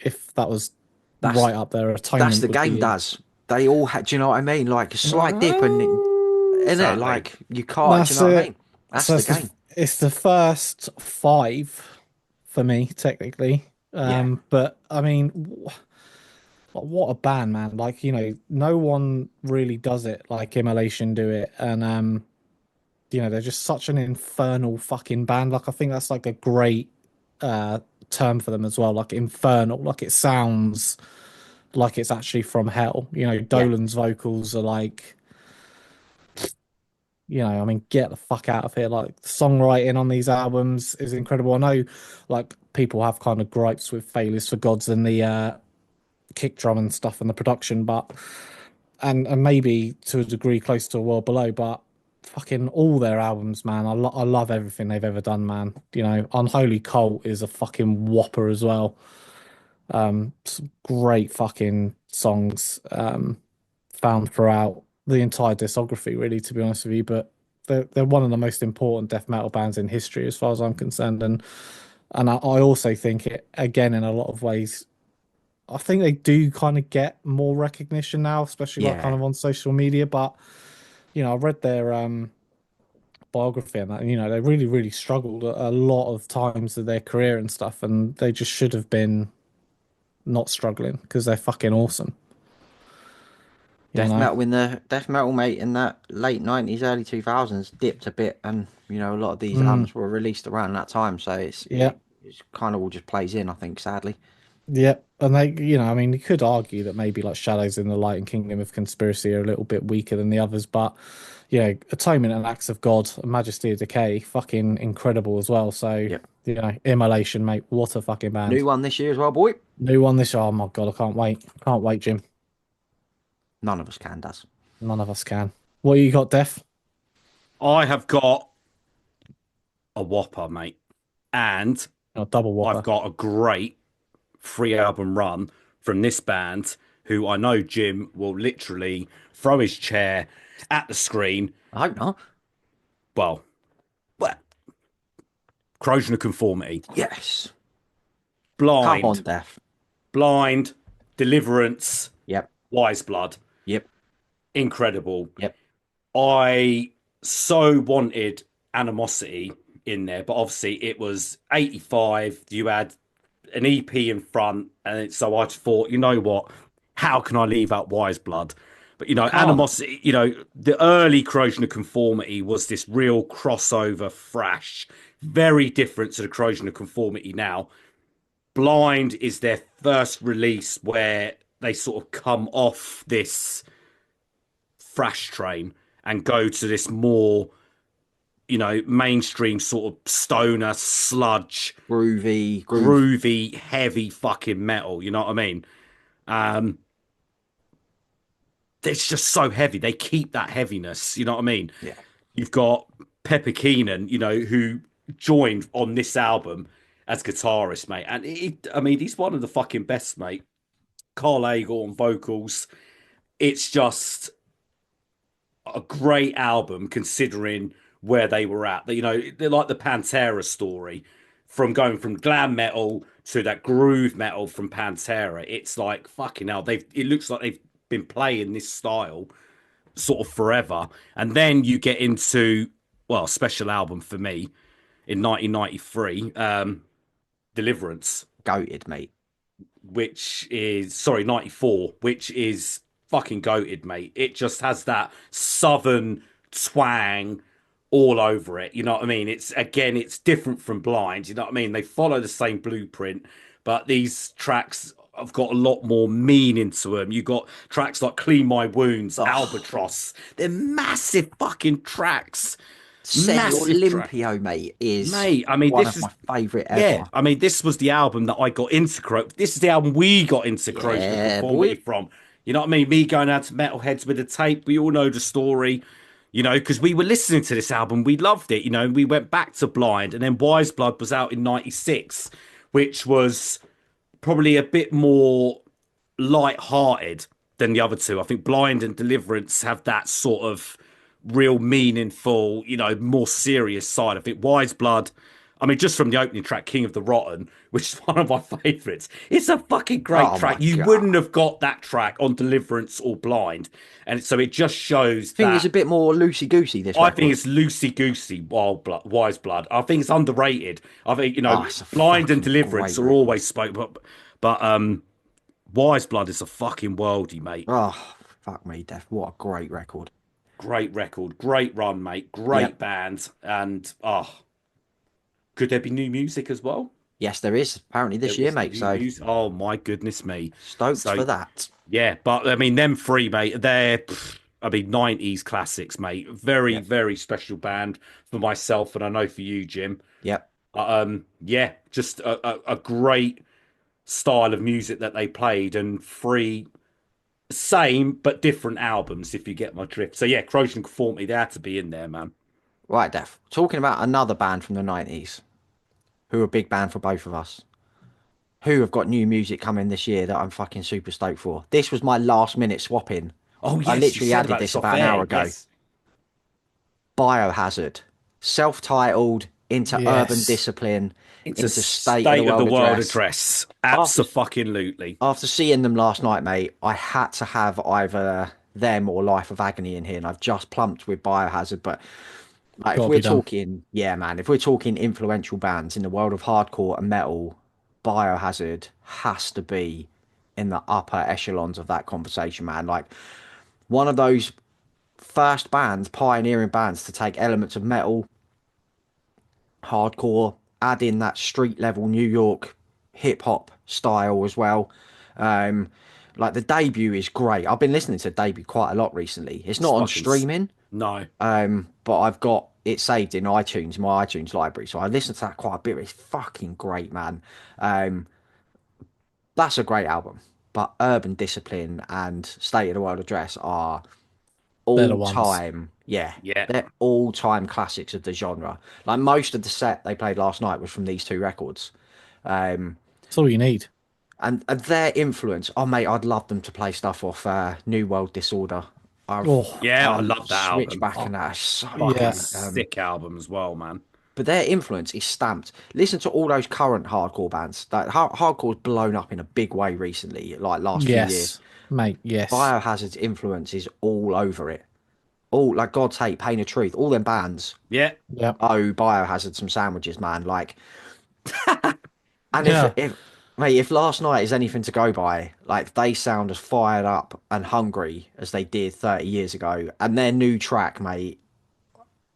If that was That's right up there, that's Atonement the would game be. does. They all had. Do you know what I mean? Like a slight dip, and in it, Exactly. like you can't. Do you know what I mean? That's So the game. it's the first five for me, technically. Yeah. But I mean, what a band, man! Like no one really does it like Immolation do it, and they're just such an infernal fucking band. Like I think that's like a great term for them as well. Like infernal, like it sounds like it's actually from hell. Dolan's vocals are like, I mean, get the fuck out of here. Like the songwriting on these albums is incredible. I know like people have kind of gripes with Failures for Gods and the kick drum and stuff and the production, but and maybe to a degree close to a world below, but fucking all their albums, man. I love everything they've ever done, man. Unholy Cult is a fucking whopper as well. Some great fucking songs found throughout the entire discography, really, to be honest with you. But they're one of the most important death metal bands in history, as far as I'm concerned. And I also think it again in a lot of ways. I think they do kind of get more recognition now, especially like kind Yeah. of on social media. But I read their biography and that, and, they really, really struggled a lot of times of their career and stuff, and they just should have been not struggling because they're fucking awesome. Death metal, mate, in that late 90s, early 2000s dipped a bit, and a lot of these albums were released around that time, so Yeah. it's kind of all just plays in, I think, sadly. Yeah, and I mean, you could argue that maybe like Shadows in the Light and Kingdom of Conspiracy are a little bit weaker than the others, but Atonement and Acts of God and Majesty of Decay, fucking incredible as well. So Yep. Immolation, mate, what a fucking band. New one this year as well, boy. New one this. Oh my god, I can't wait, Jim. None of us can, does. None of us can. What you got, Def? I have got a whopper, mate. And Double whopper. I've got a great 3-album run from this band who I know Jim will literally throw his chair at the screen. I hope not. Well, Corrosion of Conformity. Yes. Blind. Come on, Death. Blind. Deliverance. Yep. Wise Blood. Yep. Incredible. Yep. I so wanted Animosity in there, but obviously it was 85. You had an EP in front, and so I thought, you know what? How can I leave out Wise Blood? But Animosity, the early Corrosion of Conformity was this real crossover thrash, very different to the Corrosion of Conformity now. Blind is their first release where they sort of come off this thrash train and go to this more mainstream sort of stoner sludge groovy heavy fucking metal, you know what I mean? It's just so heavy. They keep that heaviness, you know what I mean? Yeah. You've got Pepper Keenan, who joined on this album, as guitarist, mate. And I mean, he's one of the fucking best, mate. Carl Agel on vocals. It's just a great album considering where they were at. You know, they're like the Pantera story from going from glam metal to that groove metal from Pantera. It's like fucking hell. It looks like they've been playing this style sort of forever. And then you get into, well, special album for me in 1993, Deliverance, Goated, mate. which is, sorry, 94, which is fucking goated, mate. It just has that southern twang all over it. You know what I mean? It's different from Blind. You know what I mean? They follow the same blueprint, but these tracks have got a lot more meaning to them. You got tracks like Clean My Wounds, Albatross. They're massive fucking tracks. Senor Olympio, mate, is I mean, one this of is my favourite ever. yeah. I mean, this was the album that I got into. This is the album we got into Corrosion of Conformity from. You know what I mean? Me going out to Metalheads with a tape. We all know the story. You know, because we were listening to this album, we loved it. You know, we went back to Blind, and then Wise Blood was out in '96, which was probably a bit more light-hearted than the other two. I think Blind and Deliverance have that sort of real meaningful, you know, more serious side of it. Wise Blood, I mean, just from the opening track, King of the Rotten, which is one of my favourites. It's a fucking great track. You wouldn't have got that track on Deliverance or Blind. And so it just shows I think it's a bit more loosey-goosey, this record. I think it's loosey-goosey, Wise Blood. I think it's underrated. I think, you know, Blind and Deliverance are always spoken, but Wise Blood is a fucking worldie, mate. Oh, fuck me, Def. What a great record. Great record, great run, mate. Great band, and could there be new music as well? Yes, there is. Apparently this year, mate. So, oh my goodness me, stoked for that. Yeah, but I mean, them three, mate. They're, I mean, '90s classics, mate. Very, very special band for myself, and I know for you, Jim. Yep. Yeah, just a great style of music that they played, and three same but different albums, if you get my drift. So yeah, Corrosion Conformity, they had to be in there, man. Right, Def. Talking about another band from the 90s, who are a big band for both of us, who have got new music coming this year that I'm fucking super stoked for. This was my last minute swap in. Oh, yes, I literally added this about an hour ago. Yes. Biohazard, self-titled, into Urban Discipline, into State of the World Address. Absolutely. After seeing them last night, mate, I had to have either them or Life of Agony in here, and I've just plumped with Biohazard. But like, if we're talking, if we're talking influential bands in the world of hardcore and metal, Biohazard has to be in the upper echelons of that conversation, man. Like, one of those first bands, pioneering bands, to take elements of metal, hardcore, add in that street level New York hip hop style as well. Like, the debut is great. I've been listening to the debut quite a lot recently. It's not on streaming. No. But I've got it saved in iTunes, my iTunes library. So I listen to that quite a bit. It's fucking great, man. That's a great album. But Urban Discipline and State of the World Address are all time. Yeah. They're all time classics of the genre. Like, most of the set they played last night was from these two records. That's all you need. And their influence, oh mate, I'd love them to play stuff off New World Disorder. I love that album. Switchback and that. Sick album as well, man. But their influence is stamped. Listen to all those current hardcore bands. That hardcore's blown up in a big way recently, like last few years. Mate, yes. Biohazard's influence is all over it. All, like, God's Hate, Pain of Truth, all them bands. Yeah. Oh, Biohazard some sandwiches, man. Like, and if last night is anything to go by, like, they sound as fired up and hungry as they did 30 years ago. And their new track, mate,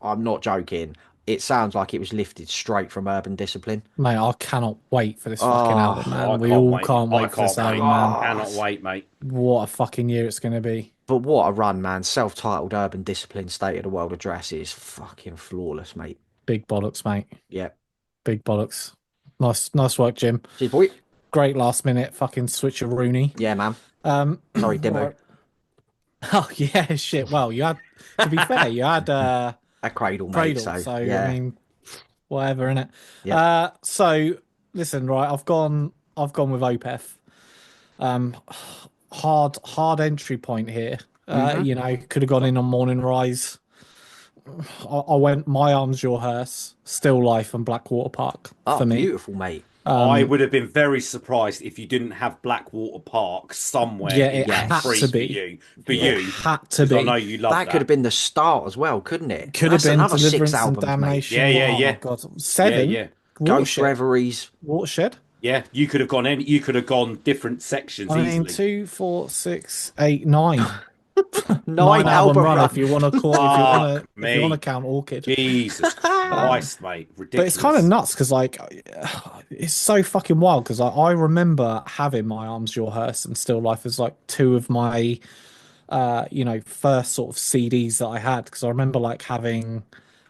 I'm not joking, it sounds like it was lifted straight from Urban Discipline. Mate, I cannot wait for this fucking album, man. We all can't wait for this album, man. I cannot wait, mate. What a fucking year it's going to be. But what a run, man. Self-titled Urban Discipline State of the World Address is fucking flawless, mate. Big bollocks, mate. Yeah. Big bollocks. Nice work, Jim. Cheers, boy. Great last minute fucking switcheroonie. Yeah, man. Sorry, Dimo. Oh, yeah, shit. Well, you had, to be fair, you had a Cradle, mate. So yeah. I mean, whatever, innit? Yeah. So listen, right. I've gone with Opeth. Um, hard entry point here. Mhm. Could have gone in on Morning Rise. I went My Arms Your Hearse, Still Life, and Blackwater Park Oh, for me. beautiful, mate. I would have been very surprised if you didn't have Blackwater Park somewhere Yeah, in it top had Yes. three to for be. you. For It Yeah. you, had to because I know be. you love That could have been the start as well, couldn't it? Could have That's been another six Deliverance and albums, mate. Damnation. Yeah, yeah, Oh my yeah, God, yeah, 7. yeah, Ghost Watershed. Reveries. Watershed. yeah. You could have gone any. You could have gone different sections I mean, easily. 2, 4, 6, 8, 9. 9 Nine album album run run. if you want to call Fuck if you want to me, count Orchid. Jesus Christ, mate, But it's kind of ridiculous. nuts because like it's so fucking wild because I remember having My Arms Your Hearse and Still Life as like two of my first sort of CDs that I had because I remember like having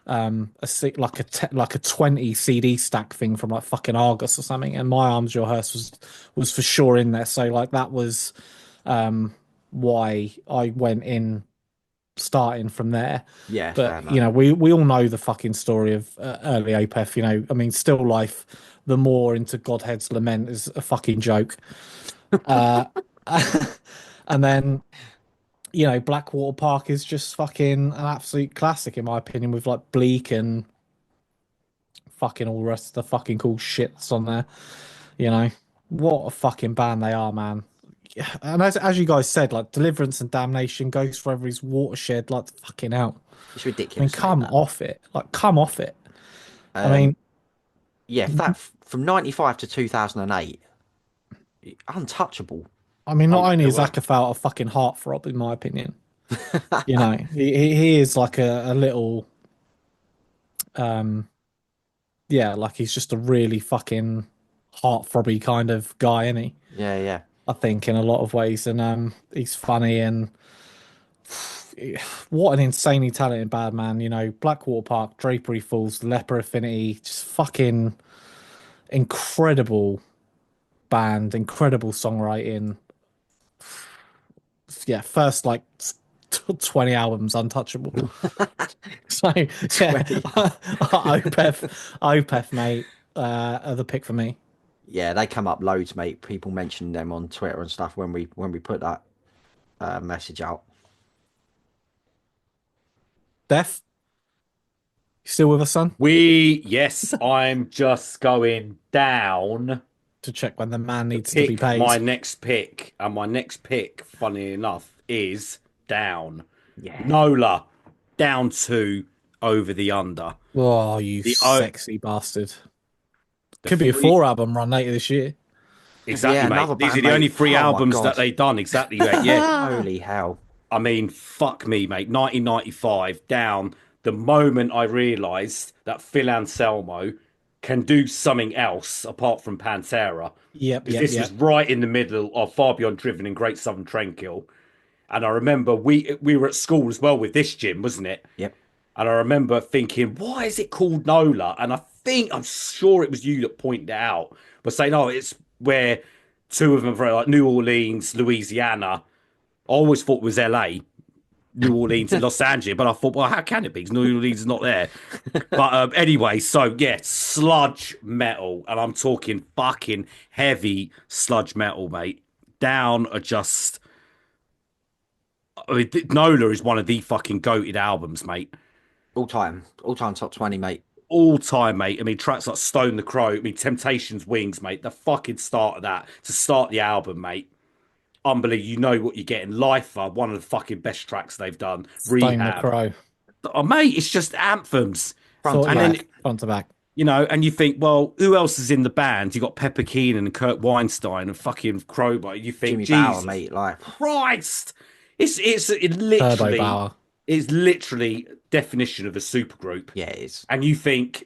like a 20 CD stack thing from like fucking Argus or something, and My Arms Your Hearse was for sure in there. So like that was why I went in starting from there. Yeah, fair But enough. we all know the fucking story of early Opeth. I mean, Still Life, the more into Godhead's Lament is a fucking joke. Uh, and then Blackwater Park is just fucking an absolute classic in my opinion, with like Bleak and fucking all the rest of the fucking cool shit that's on there. You know, what a fucking band they are, man. Yeah, and as you guys said, like Deliverance and Damnation, Ghost Reveries, Watershed, like fucking hell. It's I mean, ridiculous, mate. come That. off it. Like, come off it. I Um, mean, yeah, from 95 to 2008, untouchable. not Oh, only they is were. Akafal a fucking heartthrob, in my opinion, he is like a little, um, yeah, like he's just a really fucking heartthrobby kind of guy, isn't he? Yeah, yeah. I think in a lot of ways, and he's funny and what an insanely talented bad man. Blackwater Park, Drapery Falls, Leper Affinity, just fucking incredible band, incredible songwriting. Yeah, first like 20 albums untouchable. So yeah, 20. Opeth, mate, are the pick for me. Yeah, they come up loads, mate. People mention them on Twitter and stuff when we put that message out. Def, you still with us, son? Yes, I'm just going down To check when the man to needs to be pick paid. my next pick, and my next pick, funny enough, is down. Yeah. Nola, down 2 over the under. Oh, you The o sexy bastard. the Could be a three 4 album run later this year. exactly, Yeah, mate. another These band, are the only mate. 3 Oh my albums that God. they done. Exactly, mate. Yeah. Holy hell. I mean, fuck me, mate. 1995 down. The moment I realised that Phil Anselmo can do something else apart from Pantera, Yep, because yep, this was yep. right in the middle of Far Beyond Driven and Great Southern Trendkill. And I remember we were at school as well with this gym, wasn't it? Yep. And I remember thinking, why is it called Nola? And I'm sure it was you that pointed it out, but saying, oh, it's where two of them are very like New Orleans, Louisiana. I always thought it was LA, New Orleans, and Los Angeles, but I thought, well, how can it be? Because New Orleans is not there. But anyway, so yeah, sludge metal, and I'm talking fucking heavy sludge metal, mate. Down are just. I mean, Nola is one of the fucking goated albums, mate. All time top 20, mate. All time, mate. I mean, tracks like Stone the Crow, I mean, Temptations Wings, mate. The fucking start of that to start the album, mate. Unbelievable. You know what you're getting. Lifer, one of the fucking best tracks they've done. Stone the Rehab. Crow. Oh, mate, it's just anthems. Front to Thought, And yeah, then, back. front to back. and you think, well, who else is in the band? You got Pepper Keenan and Kurt Weinstein and fucking Crowbar. You think, Jimmy Bauer, Jesus mate. Like, Christ. It Turbo literally Bauer. is literally definition of a supergroup. yeah, it is. And you think,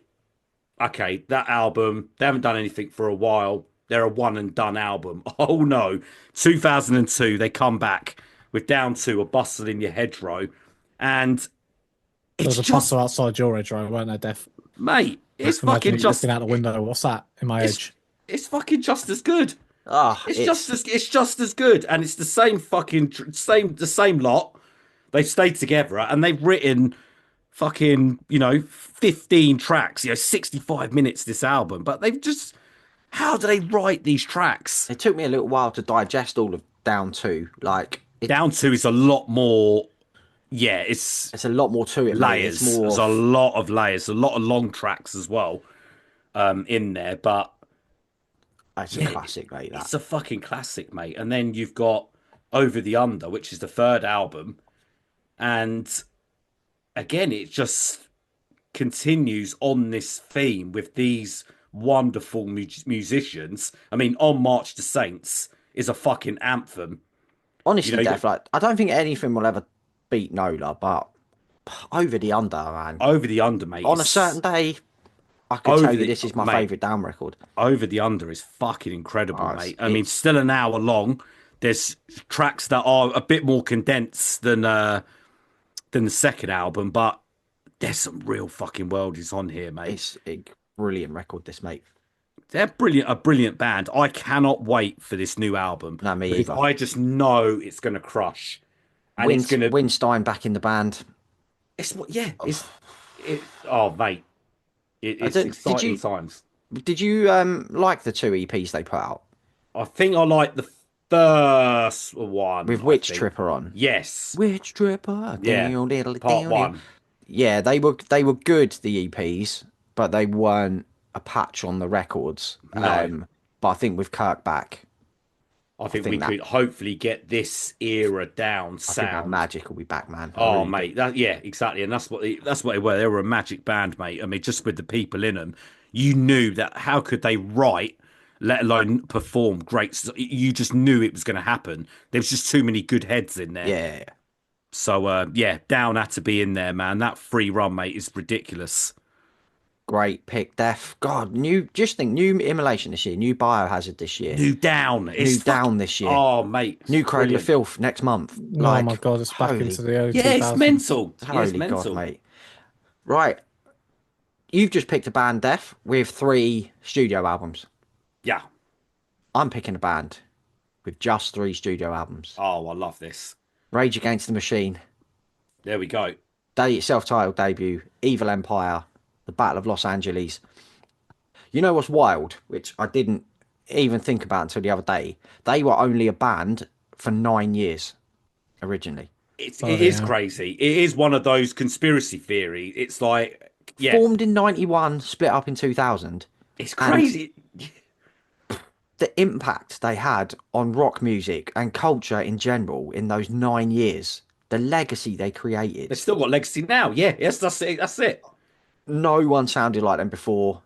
okay, that album, they haven't done anything for a while. They're a one and done album. Oh no. 2002, they come back with Down to a Bustle in Your Hedgerow. And There it's was a just, bustle outside your edge, right? Weren't there, Def? mate, it's Just imagine fucking you just, looking out the window. What's that in my it's, edge? it's fucking just as good. Ah, It's just as good. And it's the same the same lot. They've stayed together and they've written fucking, 15 tracks, 65 minutes this album, but they've just How do they write these tracks? It took me a little while to digest all of Down 2. Like, Down to is a lot more. Yeah, it's a lot more to it, mate. It's layers. more There's a lot of layers, a lot of long tracks as well, in there. But it's a yeah, classic, mate. That it's a fucking classic, mate. And then you've got Over the Under, which is the third album, and again, it just continues on this theme with these wonderful musicians. I mean, On March to Saints is a fucking anthem. You honestly, know, Def, like I don't think anything will ever beat Nola, but Over the Under, man. Over the Under, mate. On a certain day, I could Over tell you the this is my mate, favourite Down record. Over the Under is fucking incredible, Oh, mate. I mean, still an hour long. There's tracks that are a bit more condensed than the second album, but there's some real fucking worldies on here, mate. It's a brilliant record, this, mate. They're brilliant, a brilliant band. I cannot wait for this new album. No, me because either. I just know it's going to crush, and it's going to. Winstein back in the band. It's yeah. It. Oh, mate, it's exciting times. Did you like the 2 EPs they put out I think I like the first one with I Witch think. Tripper on? Yes. Witch Tripper, Yeah. Part one. Yeah, they were good, the EPs, but they weren't a patch on the records. No. But I think with Kirk back, I think think we that- could hopefully get this era down I think that sound. Magic will be back, man. I Oh, really do. mate, yeah, exactly, and that's what they were. They were a magic band, mate. I mean, just with the people in them, you knew that. How could they write, let alone perform great? You just knew it was going to happen. There was just too many good heads in there. Yeah. So, yeah, Down had to be in there, man. That free run, mate, is ridiculous. Great pick, Def. God, new Immolation this year, new Biohazard this year, New Down, new Down this year, Oh, mate, new Cradle of brilliant. Filth next month. Oh my god, it's back holy- into the early Yeah, it's 2000s. mental. Yeah, Holy it's mental. God, mate. Right. You've just picked a band, Def, with 3 studio albums. Yeah. I'm picking a band with just 3 studio albums. Oh, I love this. Rage Against the Machine, There we go. self-titled debut, Evil Empire, The Battle of Los Angeles. You know what's wild, which I didn't even think about until the other day? They were only a band for 9 years originally. It is crazy. It is one of those conspiracy theories. It's like, yeah, Formed in 91, split up in 2000. it's crazy. The impact they had on rock music and culture in general in those 9 years, the legacy they created. They've still got legacy now. Yeah, yes, that's it. That's it. No one sounded like them before.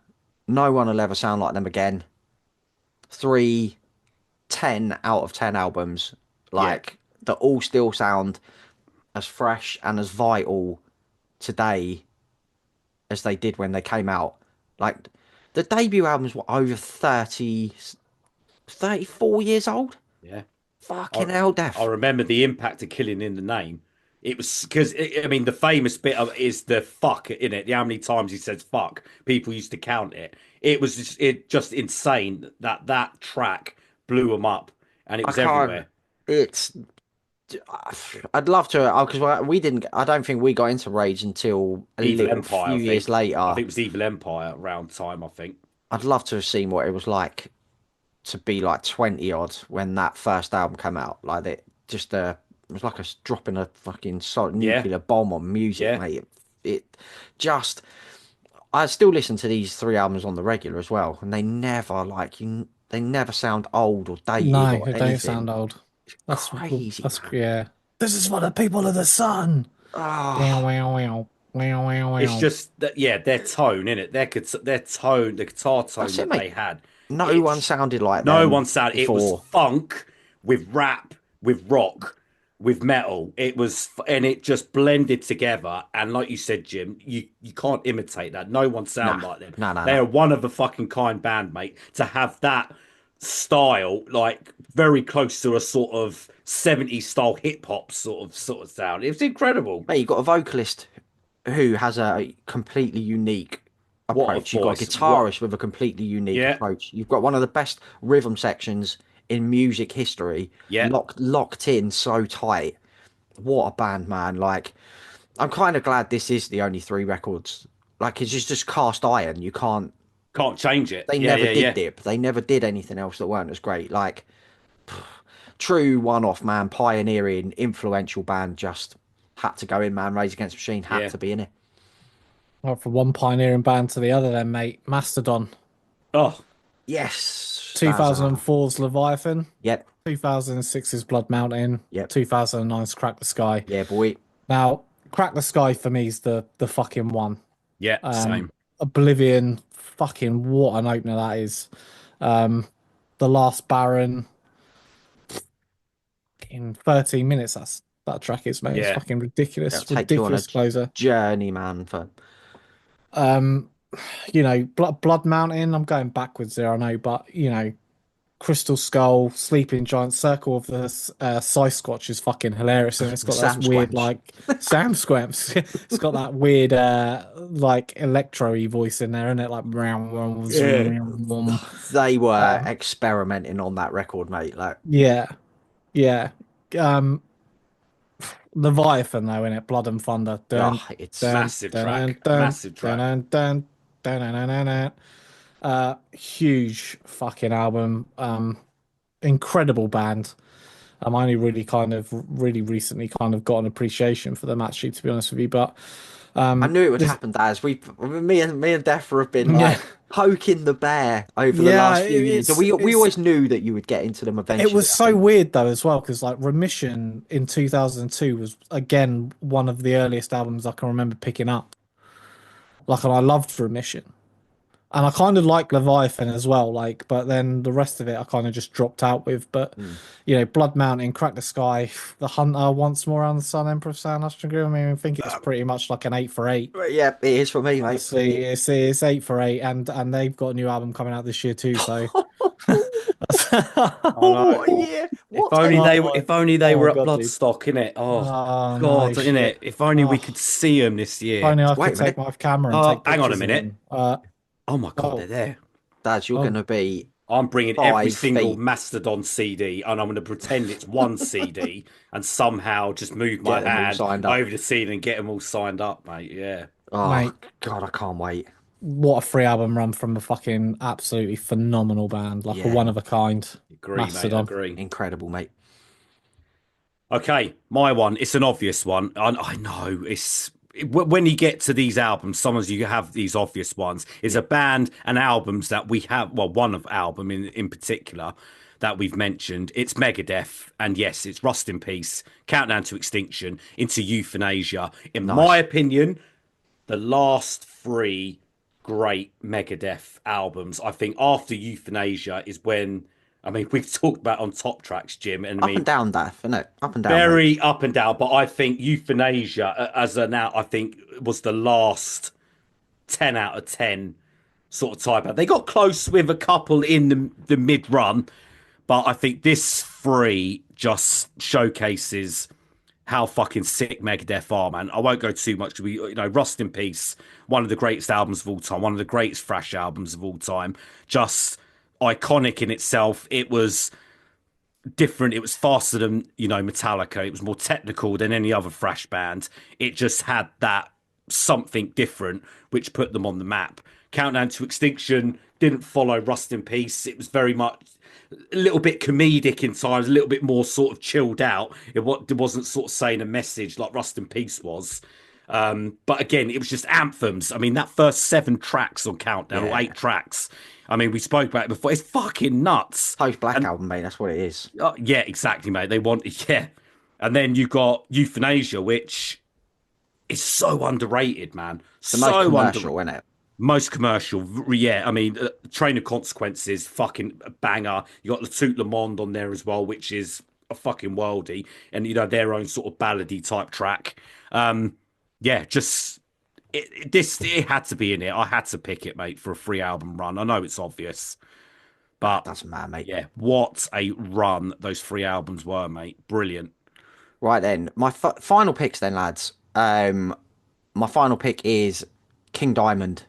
No one will ever sound like them again. 3 10 out of 10 albums, like that all still sound as fresh and as vital today as they did when they came out. Like the debut albums were over 34 years old. Yeah. Fucking hell, Def. I remember the impact of Killing in the Name. It was because, I mean, the famous bit of it is the fuck in it. How many times he says fuck. People used to count it. It was just insane that track blew them up, and it was everywhere. It's. I'd love to, because we didn't. I don't think we got into Rage until a Evil little Empire, few I years think. later. I think it was Evil Empire around time, I think. I'd love to have seen what it was like to be like 20 odd when that first album came out. Like it was like us dropping a fucking nuclear bomb on music, Yeah. mate. It just. I still listen to these 3 albums on the regular as well, and they never they never sound old or dated No, or they anything. don't sound old. That's crazy, That's man. yeah. This is for the people of the sun. Oh, Wow, wow, wow. Wow, wow, wow. It's just that, yeah, their tone, innit? Their tone, the guitar tone That's it, that mate. they had. no It's- one sounded like No them one sounded. It before. was funk with rap, with rock, with metal. It was, and it just blended together. And like you said, Jim, you can't imitate that. No one sound Nah. like them. No, they no. are one of a fucking kind band, mate. To have that style, like very close to a sort of 70s style hip hop sort of sound. It was incredible. Mate, you've got a vocalist who has a completely unique What a approach. You've got a voice. guitarist with a completely unique Yeah. approach. You've got one of the best rhythm sections in music history. Yeah. Locked in so tight. What a band, man. Like, I'm kind of glad this is the only 3 records. Like, it's just cast iron. You can't Can't change it. They Yeah, never yeah, did yeah. dip. They never did anything else that weren't as great. Like, true one-off, man, pioneering, influential band, just had to go in, man. Rage Against the Machine had Yeah. to be in it. Well, from one pioneering band to the other, then, mate. Mastodon, Oh, Yes, that's 2004's Leviathan, yep, 2006's Blood Mountain, yep, 2009's Crack the Sky. yeah, boy. Now, Crack the Sky for me is the fucking one. yeah, same. Oblivion, fucking what an opener that is. The Last Baron in 13 minutes. That track is, mate. It's Yeah. fucking It'll ridiculous, take you on a ridiculous closer. journey, man. For Um, Blood Mountain. I'm going backwards there, I know, but Crystal Skull, Sleeping Giant, Circle of the Sasquatch is fucking hilarious, and it's got that Sam weird Squanch. like Sam Squamps. It's got that weird like electro-y voice in there, isn't it? Like They were experimenting on that record, mate. Like, yeah, yeah. Um, Leviathan though, in it, Blood and Thunder. Dun, it's dun, Massive dun, track. dun, Massive track. dun, dun, dun, dun, dun, dun, dun. Huge fucking album. Incredible band. I'm only really recently kind of got an appreciation for them, actually, to be honest with you. But I knew it would this, happen, Daz. Me and Defra have been like yeah, poking the bear over the yeah, last few years. So we always knew that you would get into them eventually. it was I so think. weird though as well, because like Remission in 2002 was again one of the earliest albums I can remember picking up. Like, and I loved Remission. And I kind of like Leviathan as well, like, but then the rest of it I kind of just dropped out with. But Blood Mountain, Crack the Sky, The Hunter, Once More Around the Sun, Emperor of Sound, Astron Grill. I mean, I think it's pretty much like an 8 for 8. But yeah, it is for me, mate. Honestly, it's 8 for 8, and they've got a new album coming out this year too. So, Oh, what a year! What If only a- they were, if only they Oh, were at God, dude. Bloodstock, innit? Oh, Oh, God, no, innit? shit. If only we Oh. could see them this year. If only I Wait could a minute. take my camera and take Hang on a pictures of minute. them. Oh my God, Oh. they're there. Daz, you're Oh. gonna be I'm bringing every 5 single feet. Mastodon CD, and I'm going to pretend it's one CD, and somehow just move my Get them all hand signed up. over the CD and get them all signed up, mate. Yeah. Oh Mate. God, I can't wait. What a free album run from a fucking absolutely phenomenal band, like a Yeah. one of a kind. Agree, Mastodon. mate. Agree. Incredible, mate. Okay, my one. It's an obvious one. I know it's when you get to these albums, sometimes you have these obvious ones. It's a band and albums that we have. Well, one of album in particular that we've mentioned. It's Megadeth, and yes, it's Rust in Peace, Countdown to Extinction, into Euthanasia. In my opinion, the last 3 great Megadeth albums. I think after Euthanasia is when. I mean, we've talked about on Top Tracks, Jim, and I Up mean, and down, Daz, isn't it? Up and down. mate. very up and down. But I think Euthanasia, as a now, I think was the last 10 out of 10 sort of type. They got close with a couple in the mid run, but I think this 3 just showcases how fucking sick Megadeth are, man. I won't go too much. Rust in Peace, one of the greatest albums of all time, one of the greatest thrash albums of all time. Just iconic in itself. It was different. It was faster than Metallica. It was more technical than any other thrash band. It just had that something different, which put them on the map. Countdown to Extinction didn't follow Rust in Peace. It was very much a little bit comedic in times, a little bit more sort of chilled out. It wasn't sort of saying a message like Rust in Peace was. But again, it was just anthems. I mean, that first 7 tracks on Countdown, or 8 tracks. I mean, we spoke about it before. It's fucking nuts. Post Black album, mate. That's what it is. Yeah, exactly, mate. They want, yeah. And then you got Euthanasia, which is so underrated, man. The most commercial, isn't it? Most commercial, yeah. I mean, Train of Consequences, fucking banger. You got Le Tout Le Monde on there as well, which is a fucking worldie, and their own sort of ballady type track. Yeah, just it had to be in it. I had to pick it, mate, for a free album run. I know it's obvious, but That's mad, mate. yeah, what a run those 3 albums were, mate. Brilliant. Right then, my final picks, then, lads. My final pick is King Diamond,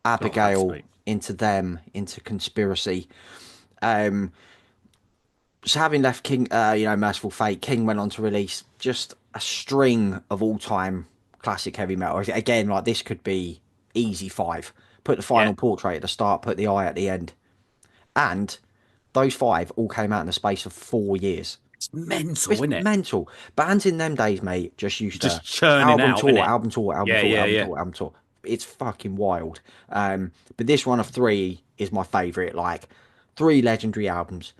Abigail, sweet. Into Them, Into Conspiracy. So having left King, Merciful Fate, King went on to release just a string of all-time classic heavy metal. Again, like this could be easy 5, put the final portrait at the start, put the eye at the end. And those 5 all came out in the space of 4 years. It's mental, It's isn't it? mental. Bands in them days, mate, just used to Just churning album out, tour, innit? album tour, album Yeah, tour, yeah, album yeah. tour, album tour. It's fucking wild. But this run of 3 is my favourite. Like 3 legendary albums.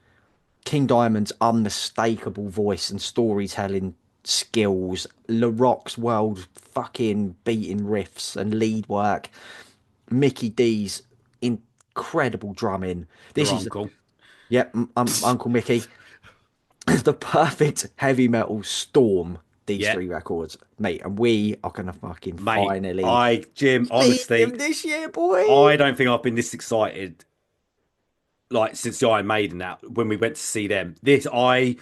King Diamond's unmistakable voice and storytelling skills. LaRock's world fucking beating riffs and lead work. Mickey D's incredible drumming. This Your is uncle. Yep, Uncle Mickey. The perfect heavy metal storm. These 3 records, mate, and we are gonna fucking finally. Jim, see honestly, him this year, boy. I don't think I've been this excited like since the Iron Maiden out when we went to see them. I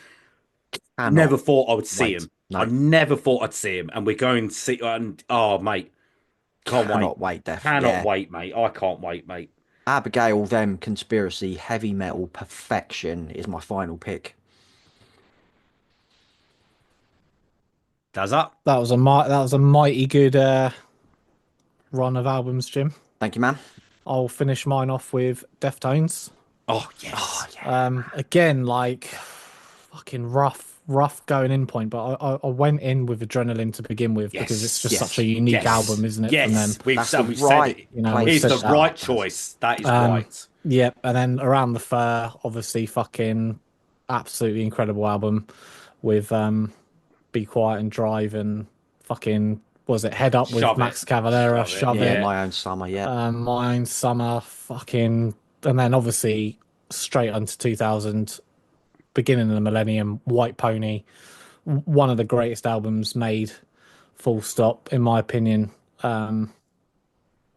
Cannot never thought I would see wait. him. No. I never thought I'd see him, and we're going to see. And oh, mate, Cannot wait, Def. Cannot wait, mate. I can't wait, mate. Abigail, them conspiracy, heavy metal perfection is my final pick. Does that? That was a mighty good run of albums, Jim. Thank you, man. I'll finish mine off with Deftones. Oh yes. Again, like fucking rough going in point, but I went in with adrenaline to begin with because it's just such a unique album, isn't it? Yes, from them? we've said it. You know, It's the that. right choice. That is right. Yep, and then Around the Fur, obviously, fucking absolutely incredible album with Be Quiet and Drive and fucking was it Head Up with Shove Max Cavalera, Shove It, Yeah, My Own Summer. Yeah, My Own Summer, fucking, and then obviously straight onto 2000, beginning of the millennium, White Pony, one of the greatest albums made, full stop, in my opinion. I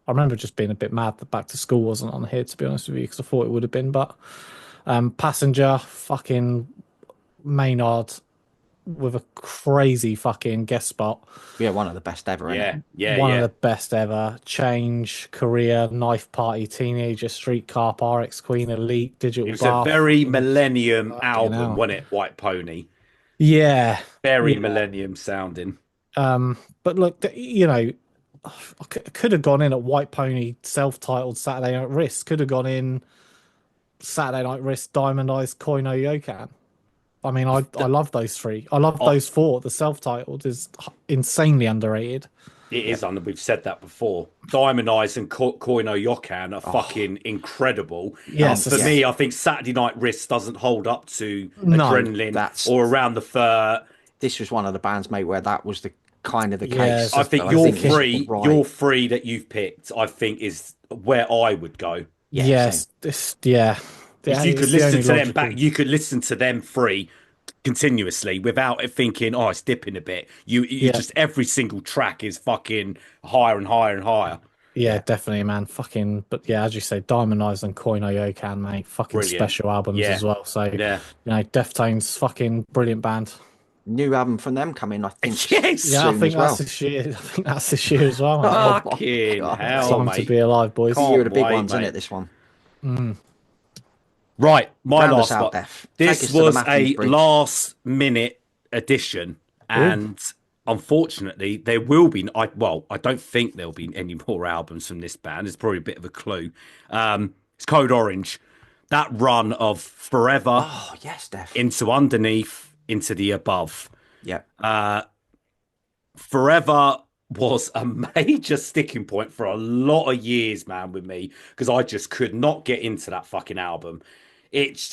remember just being a bit mad that Back to School wasn't on here, to be honest with you, because I thought it would have been. But Passenger, fucking Maynard with a crazy fucking guest spot. yeah, one of the best ever. One of the best ever. Change, Korea, Knife Party, Teenager, Streetcar, RX Queen, Elite, Digital It was Bath. a very millennium album, hell. wasn't it? White Pony. Yeah. Very millennium sounding. But look, you know, I could have gone in at White Pony, self-titled Saturday Night Wrist. Could have gone in Saturday Night Wrist, Diamond Eyes, Koi no Yokan. I mean, I love those 3. I love those 4. The self-titled is insanely underrated. It is, and we've said that before. Diamond Eyes and Koi no Yokan are fucking incredible. Yes, for me, I think Saturday Night Wrist doesn't hold up to Adrenaline or Around the Fur. This was one of the bands, mate, where that was the kind of the Yes. case. I think your 3 that you've picked, I think, is where I would go. Yes, If you could listen to them back, you could listen to them 3 continuously without it thinking, oh, it's dipping a bit. You just every single track is fucking higher and higher and higher. Yeah, definitely, man. Fucking, but yeah, as you say, Diamond Eyes and Koi no Yokan, mate. Fucking brilliant. Special albums as well. So you know, Deftones, fucking brilliant band. New album from them coming, I think. Yes, yeah, I think that's this year. I think that's this year as well. Fucking hell, time mate. to be alive, boys. Year of the big ones, isn't it? This one. Right, my Round last us out, one. Def. This was a last-minute addition, and unfortunately, there will be. I don't think there'll be any more albums from this band. It's probably a bit of a clue. It's Code Orange. That run of Forever. Oh yes, Def. Into Underneath, into the Above. Yeah. Forever was a major sticking point for a lot of years, man, with me, because I just could not get into that fucking album.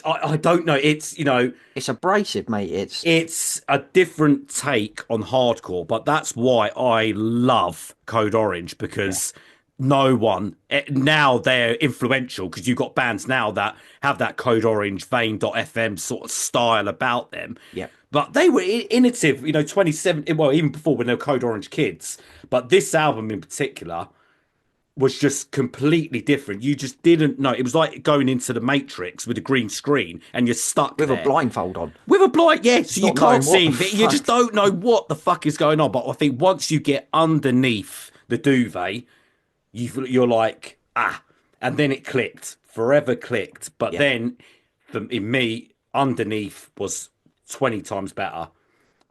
I don't know. It's, you know, it's abrasive, mate. It's a different take on hardcore, but that's why I love Code Orange, because no one now, they're influential, because you've got bands now that have that Code Orange Vane.fm sort of style about them. Yeah. But they were innovative, you know, 2017, well, even before when they were Code Orange kids. But this album in particular was just completely different. You just didn't know. It was like going into the Matrix with a green screen and you're stuck with there. A blindfold on. With a blind, yes. So you can't see. You just fuck. don't know what the fuck is going on. But I think once you get underneath the duvet, you're like, and then it clicked. Forever clicked. But then, in me, underneath was 20 times better.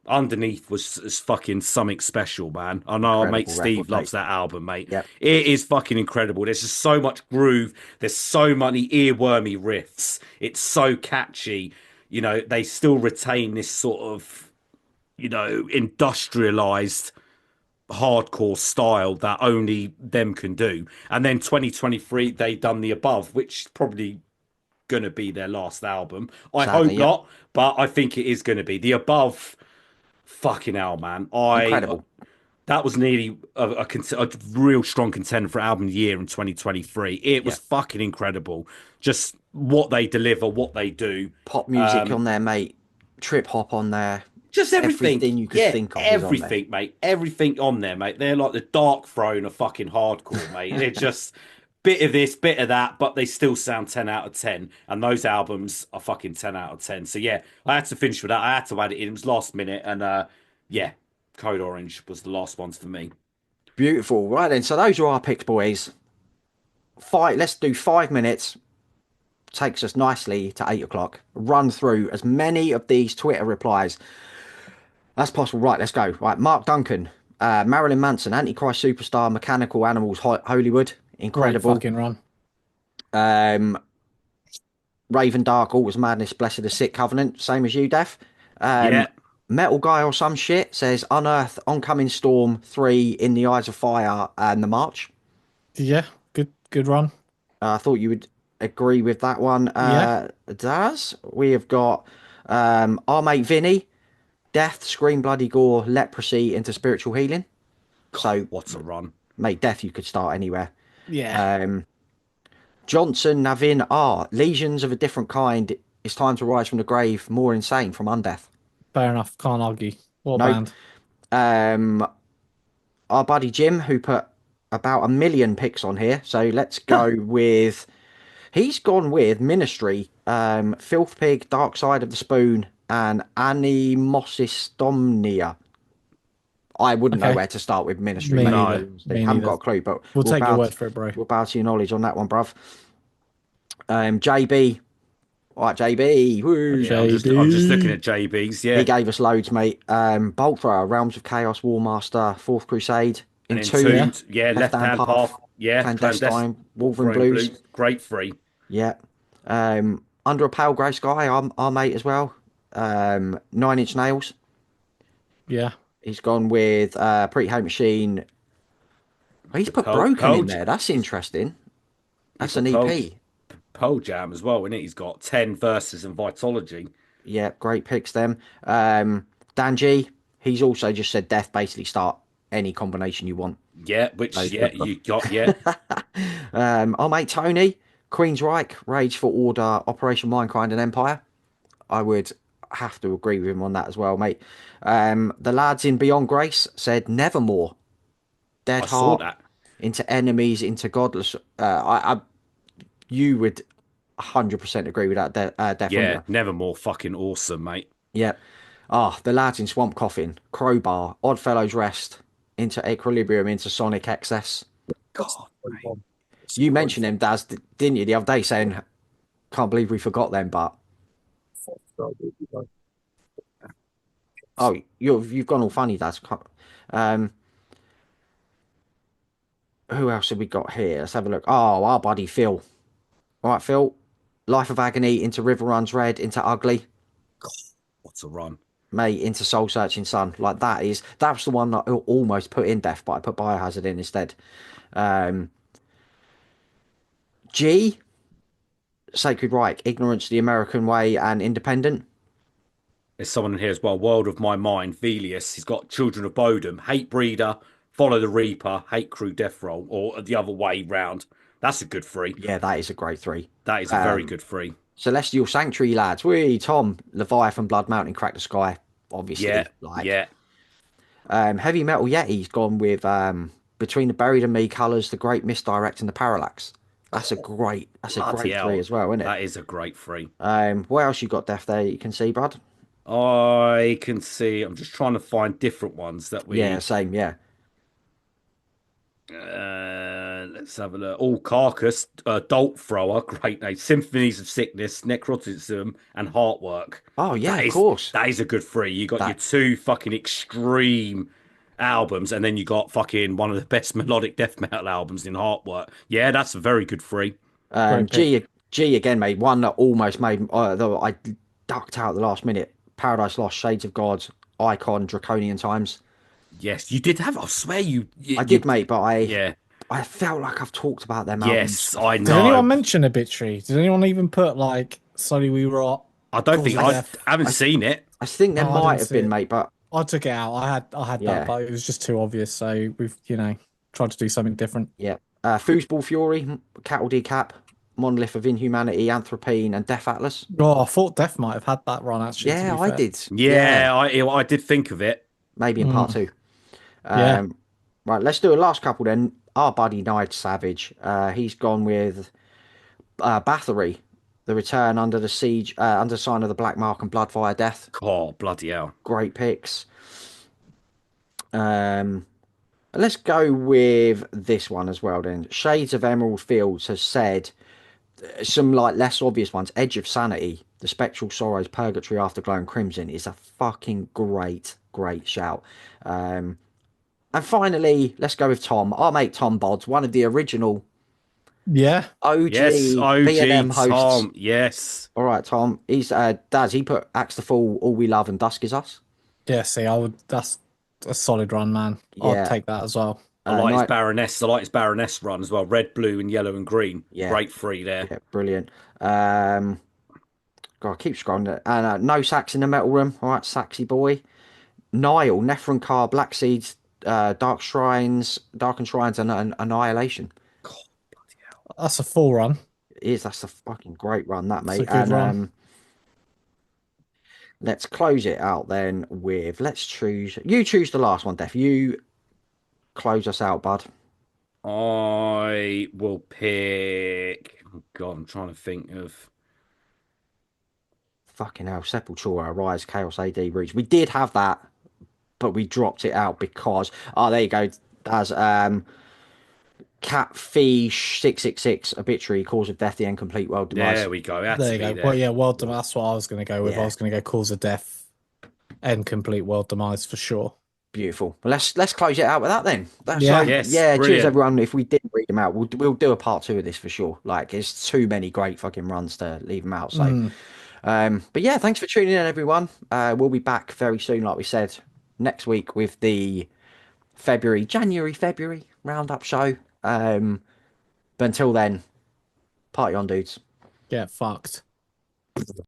Underneath was fucking something special, man. I know our mate Incredible Steve record, mate. loves that album, mate. Yep. It is fucking incredible. There's just so much groove. There's so many earwormy riffs. It's so catchy. You know, they still retain this sort of, industrialized hardcore style that only them can do. And then 2023, they done The Above, which is probably going to be their last album. I Sadly, hope yep. not, but I think it is going to be. The Above, fucking hell, man. Incredible. That was nearly a real strong contender for album of the year in 2023. It was Yeah. fucking incredible. Just what they deliver, what they do. Pop music on there, mate. Trip hop on there. Just everything. Everything you could think of is on there. Everything, mate. Everything on there, mate. They're like the Dark Throne of fucking hardcore, mate. They're just bit of this, bit of that, but they still sound 10 out of 10. And those albums are fucking 10 out of 10. So yeah, I had to finish with that. I had to add it in. It was last minute. And yeah, Code Orange was the last ones for me. Beautiful. Right then, so those are our picks, boys. Let's do 5 minutes. Takes us nicely to 8 o'clock. Run through as many of these Twitter replies as possible. Right, let's go. Right, Mark Duncan, Marilyn Manson, Antichrist Superstar, Mechanical Animals, Hollywood, Great incredible. fucking run. Raven Dark, All Was Madness, Blessed the Sick Covenant, same as you, Def. Yeah. Metal Guy or some shit says Unearth, Oncoming Storm, 3, In the Eyes of Fire, and The March. Yeah, good run. I thought you would agree with that one. Yeah. Daz, we have got our mate Vinny, Death, Scream, Bloody Gore, Leprosy into Spiritual Healing. So, What a run. mate, Death, you could start anywhere. Yeah. Johnson, Navin, Lesions of a Different Kind. It's Time to Rise from the Grave. More Insane from Undeath. Fair enough. Can't argue. What a Nope. band. Our buddy Jim, who put about 1 million picks on here. So let's go with. He's gone with Ministry, Filth Pig, Dark Side of the Spoon, and Animosistomnia. I wouldn't know Okay. where to start with Ministry. Me mate. neither. I Me haven't neither. got a clue, but We'll take your bow word for it, bro. We'll bow to your knowledge on that one, bruv. JB. All right, JB. Woo. Yeah, I'm just looking at JB's. Yeah. He gave us loads, mate. Bolt Thrower, Realms of Chaos, Warmaster, Fourth Crusade, And Entombed, Entombed, yeah, Left Hand Path, yeah, Clandestine, Wolverine Wolverine Blues. Great free. Yeah. Under a Pale Grey Sky, our mate as well. 9 Inch Nails. Yeah. He's gone with Pretty Hate Machine. Oh, he's put Pearl- Broken Pearl in there. That's interesting. That's an Pearl- EP. Pearl Jam as well, isn't it? He's got 10 verses and Vitology. Yeah, great picks them. Dan G, he's also just said Death, basically start any combination you want. Yeah, which, Those yeah, people. you got, yeah. Our mate Tony, Queensryche, Rage for Order, Operation Mindkind and Empire. I would have to agree with him on that as well, mate. The lads in Beyond Grace said Nevermore. Dead I saw Heart, that. Into Enemies, into Godless. You would 100% agree with that, Def. Yeah, Nevermore fucking awesome, mate. Yep. The lads in Swamp Coffin, Crowbar, Oddfellows Rest, into Equilibrium, into Sonic XS. God, mate. You mentioned them, Daz, didn't you, the other day, saying, can't believe we forgot them, but. Oh, you've gone all funny, Daz. Who else have we got here? Let's have a look. Oh, our buddy Phil. All right, Phil. Life of Agony, into River Runs Red, into Ugly. What a run. Mate, into Soul Searching Sun. Like that's the one that I almost put in Death, but I put Biohazard in instead. G, Sacred Reich, Ignorance, The American Way, and Independent. There's someone in here as well. World of My Mind, Velius. He's got Children of Bodom, Hate Breeder, Follow the Reaper, Hate Crew, Death Roll, or the other way round. That's a good free. Yeah, that is a great 3. That is a very good free. Celestial Sanctuary, lads. Wee, Tom, Leviathan, Blood Mountain, Crack the Sky. Obviously. Yeah, like, yeah. Heavy Metal Yeti's gone with Between the Buried and Me, Colours, The Great Misdirect, and The Parallax. That's a great Bloody hell. 3 as well, isn't it? That is a great free. What else you got, Def, there you can see, bud? I can see. I'm just trying to find different ones that we. Yeah, same, yeah. Let's have a look. All Carcass, Dolt Thrower, great name. Symphonies of Sickness, Necroticism, and Heartwork. Oh yeah, That of is course. that is a good three. You got your That two fucking extreme albums, and then you got fucking one of the best melodic death metal albums in Heartwork. Yeah, that's a very good three. Great pick. G again made one that almost made. Though I ducked out at the last minute. Paradise Lost, Shades of God, Icon, Draconian Times. Yes, you did have. I swear I did, mate, but yeah. I felt like I've talked about them albums Yes, a I Did fair. know. anyone mention Obituary? Did anyone even put like Slowly We Rot, I don't Cause think of Death? I haven't I seen it. I think there No, I might didn't have see been, it. mate, but I took it out. I had that, yeah, but it was just too obvious. So we've tried to do something different. yeah. Foosball Fury, Cattle Decap, Monolith of Inhumanity, Anthropine, and Death Atlas. Oh, I thought Death might have had that run actually. To Yeah, be I fair. did. Yeah, Yeah, I did think of it. maybe in part Mm, two. yeah. Um, right, let's do a last couple then. Our buddy Nigel Savage. He's gone with Bathory, The Return, Under the Siege, Under Sign of the Black Mark, and Bloodfire Death. Oh, bloody hell. Great picks. Um, let's go with this one as well then. Shades of Emerald Fields has said some like less obvious ones. Edge of Sanity, The Spectral Sorrows, Purgatory, Afterglow, and Crimson is a fucking great shout. Um, and finally, let's go with Tom, our mate Tom Bodds, one of the original Yeah. Yes, OG OG B&M hosts. Tom. Yes. All right, Tom. He's Daz. He put Axe to Fall, All We Love, and Dusk Is Us. Yeah. See, I would. That's a solid run, man. I'd Yeah. take that as well. Night. I like his Baroness run as well. Red, blue, and yellow and green. Yeah. Great three there. Yeah. Brilliant. God, keep scrolling. And No Sax in the Metal Room. All right, Saxy boy. Nile, Nephron Car, Black Seeds, Dark Shrines, Darkened Shrines, and Annihilation. God, bloody hell. That's a full run. It is. That's a fucking great run, that It's a mate. good And run. let's close it out then with let's choose. You choose the last one, Def. You close us out, bud. I will pick. Oh God, I'm trying to think of. Fucking hell, Sepultura, Rise, Chaos AD, Roots. We did have that, but we dropped it out because there you go. As Catfish 666 Obituary, Cause of Death, the End Complete World Demise. There we go. Had There to you be go. there. Well, yeah, world demise. That's what I was going to go with. I Yeah. was going to go Cause of Death and Complete World Demise for sure. Beautiful. Well, let's close it out with that then. That's Yeah. Yes, yeah. Cheers brilliant. everyone. If we didn't read them out, we'll do a part two of this for sure. Like, it's too many great fucking runs to leave them out. So, but yeah, thanks for tuning in, everyone. We'll be back very soon, like we said, next week with the February roundup show. But until then, party on, dudes. Get fucked.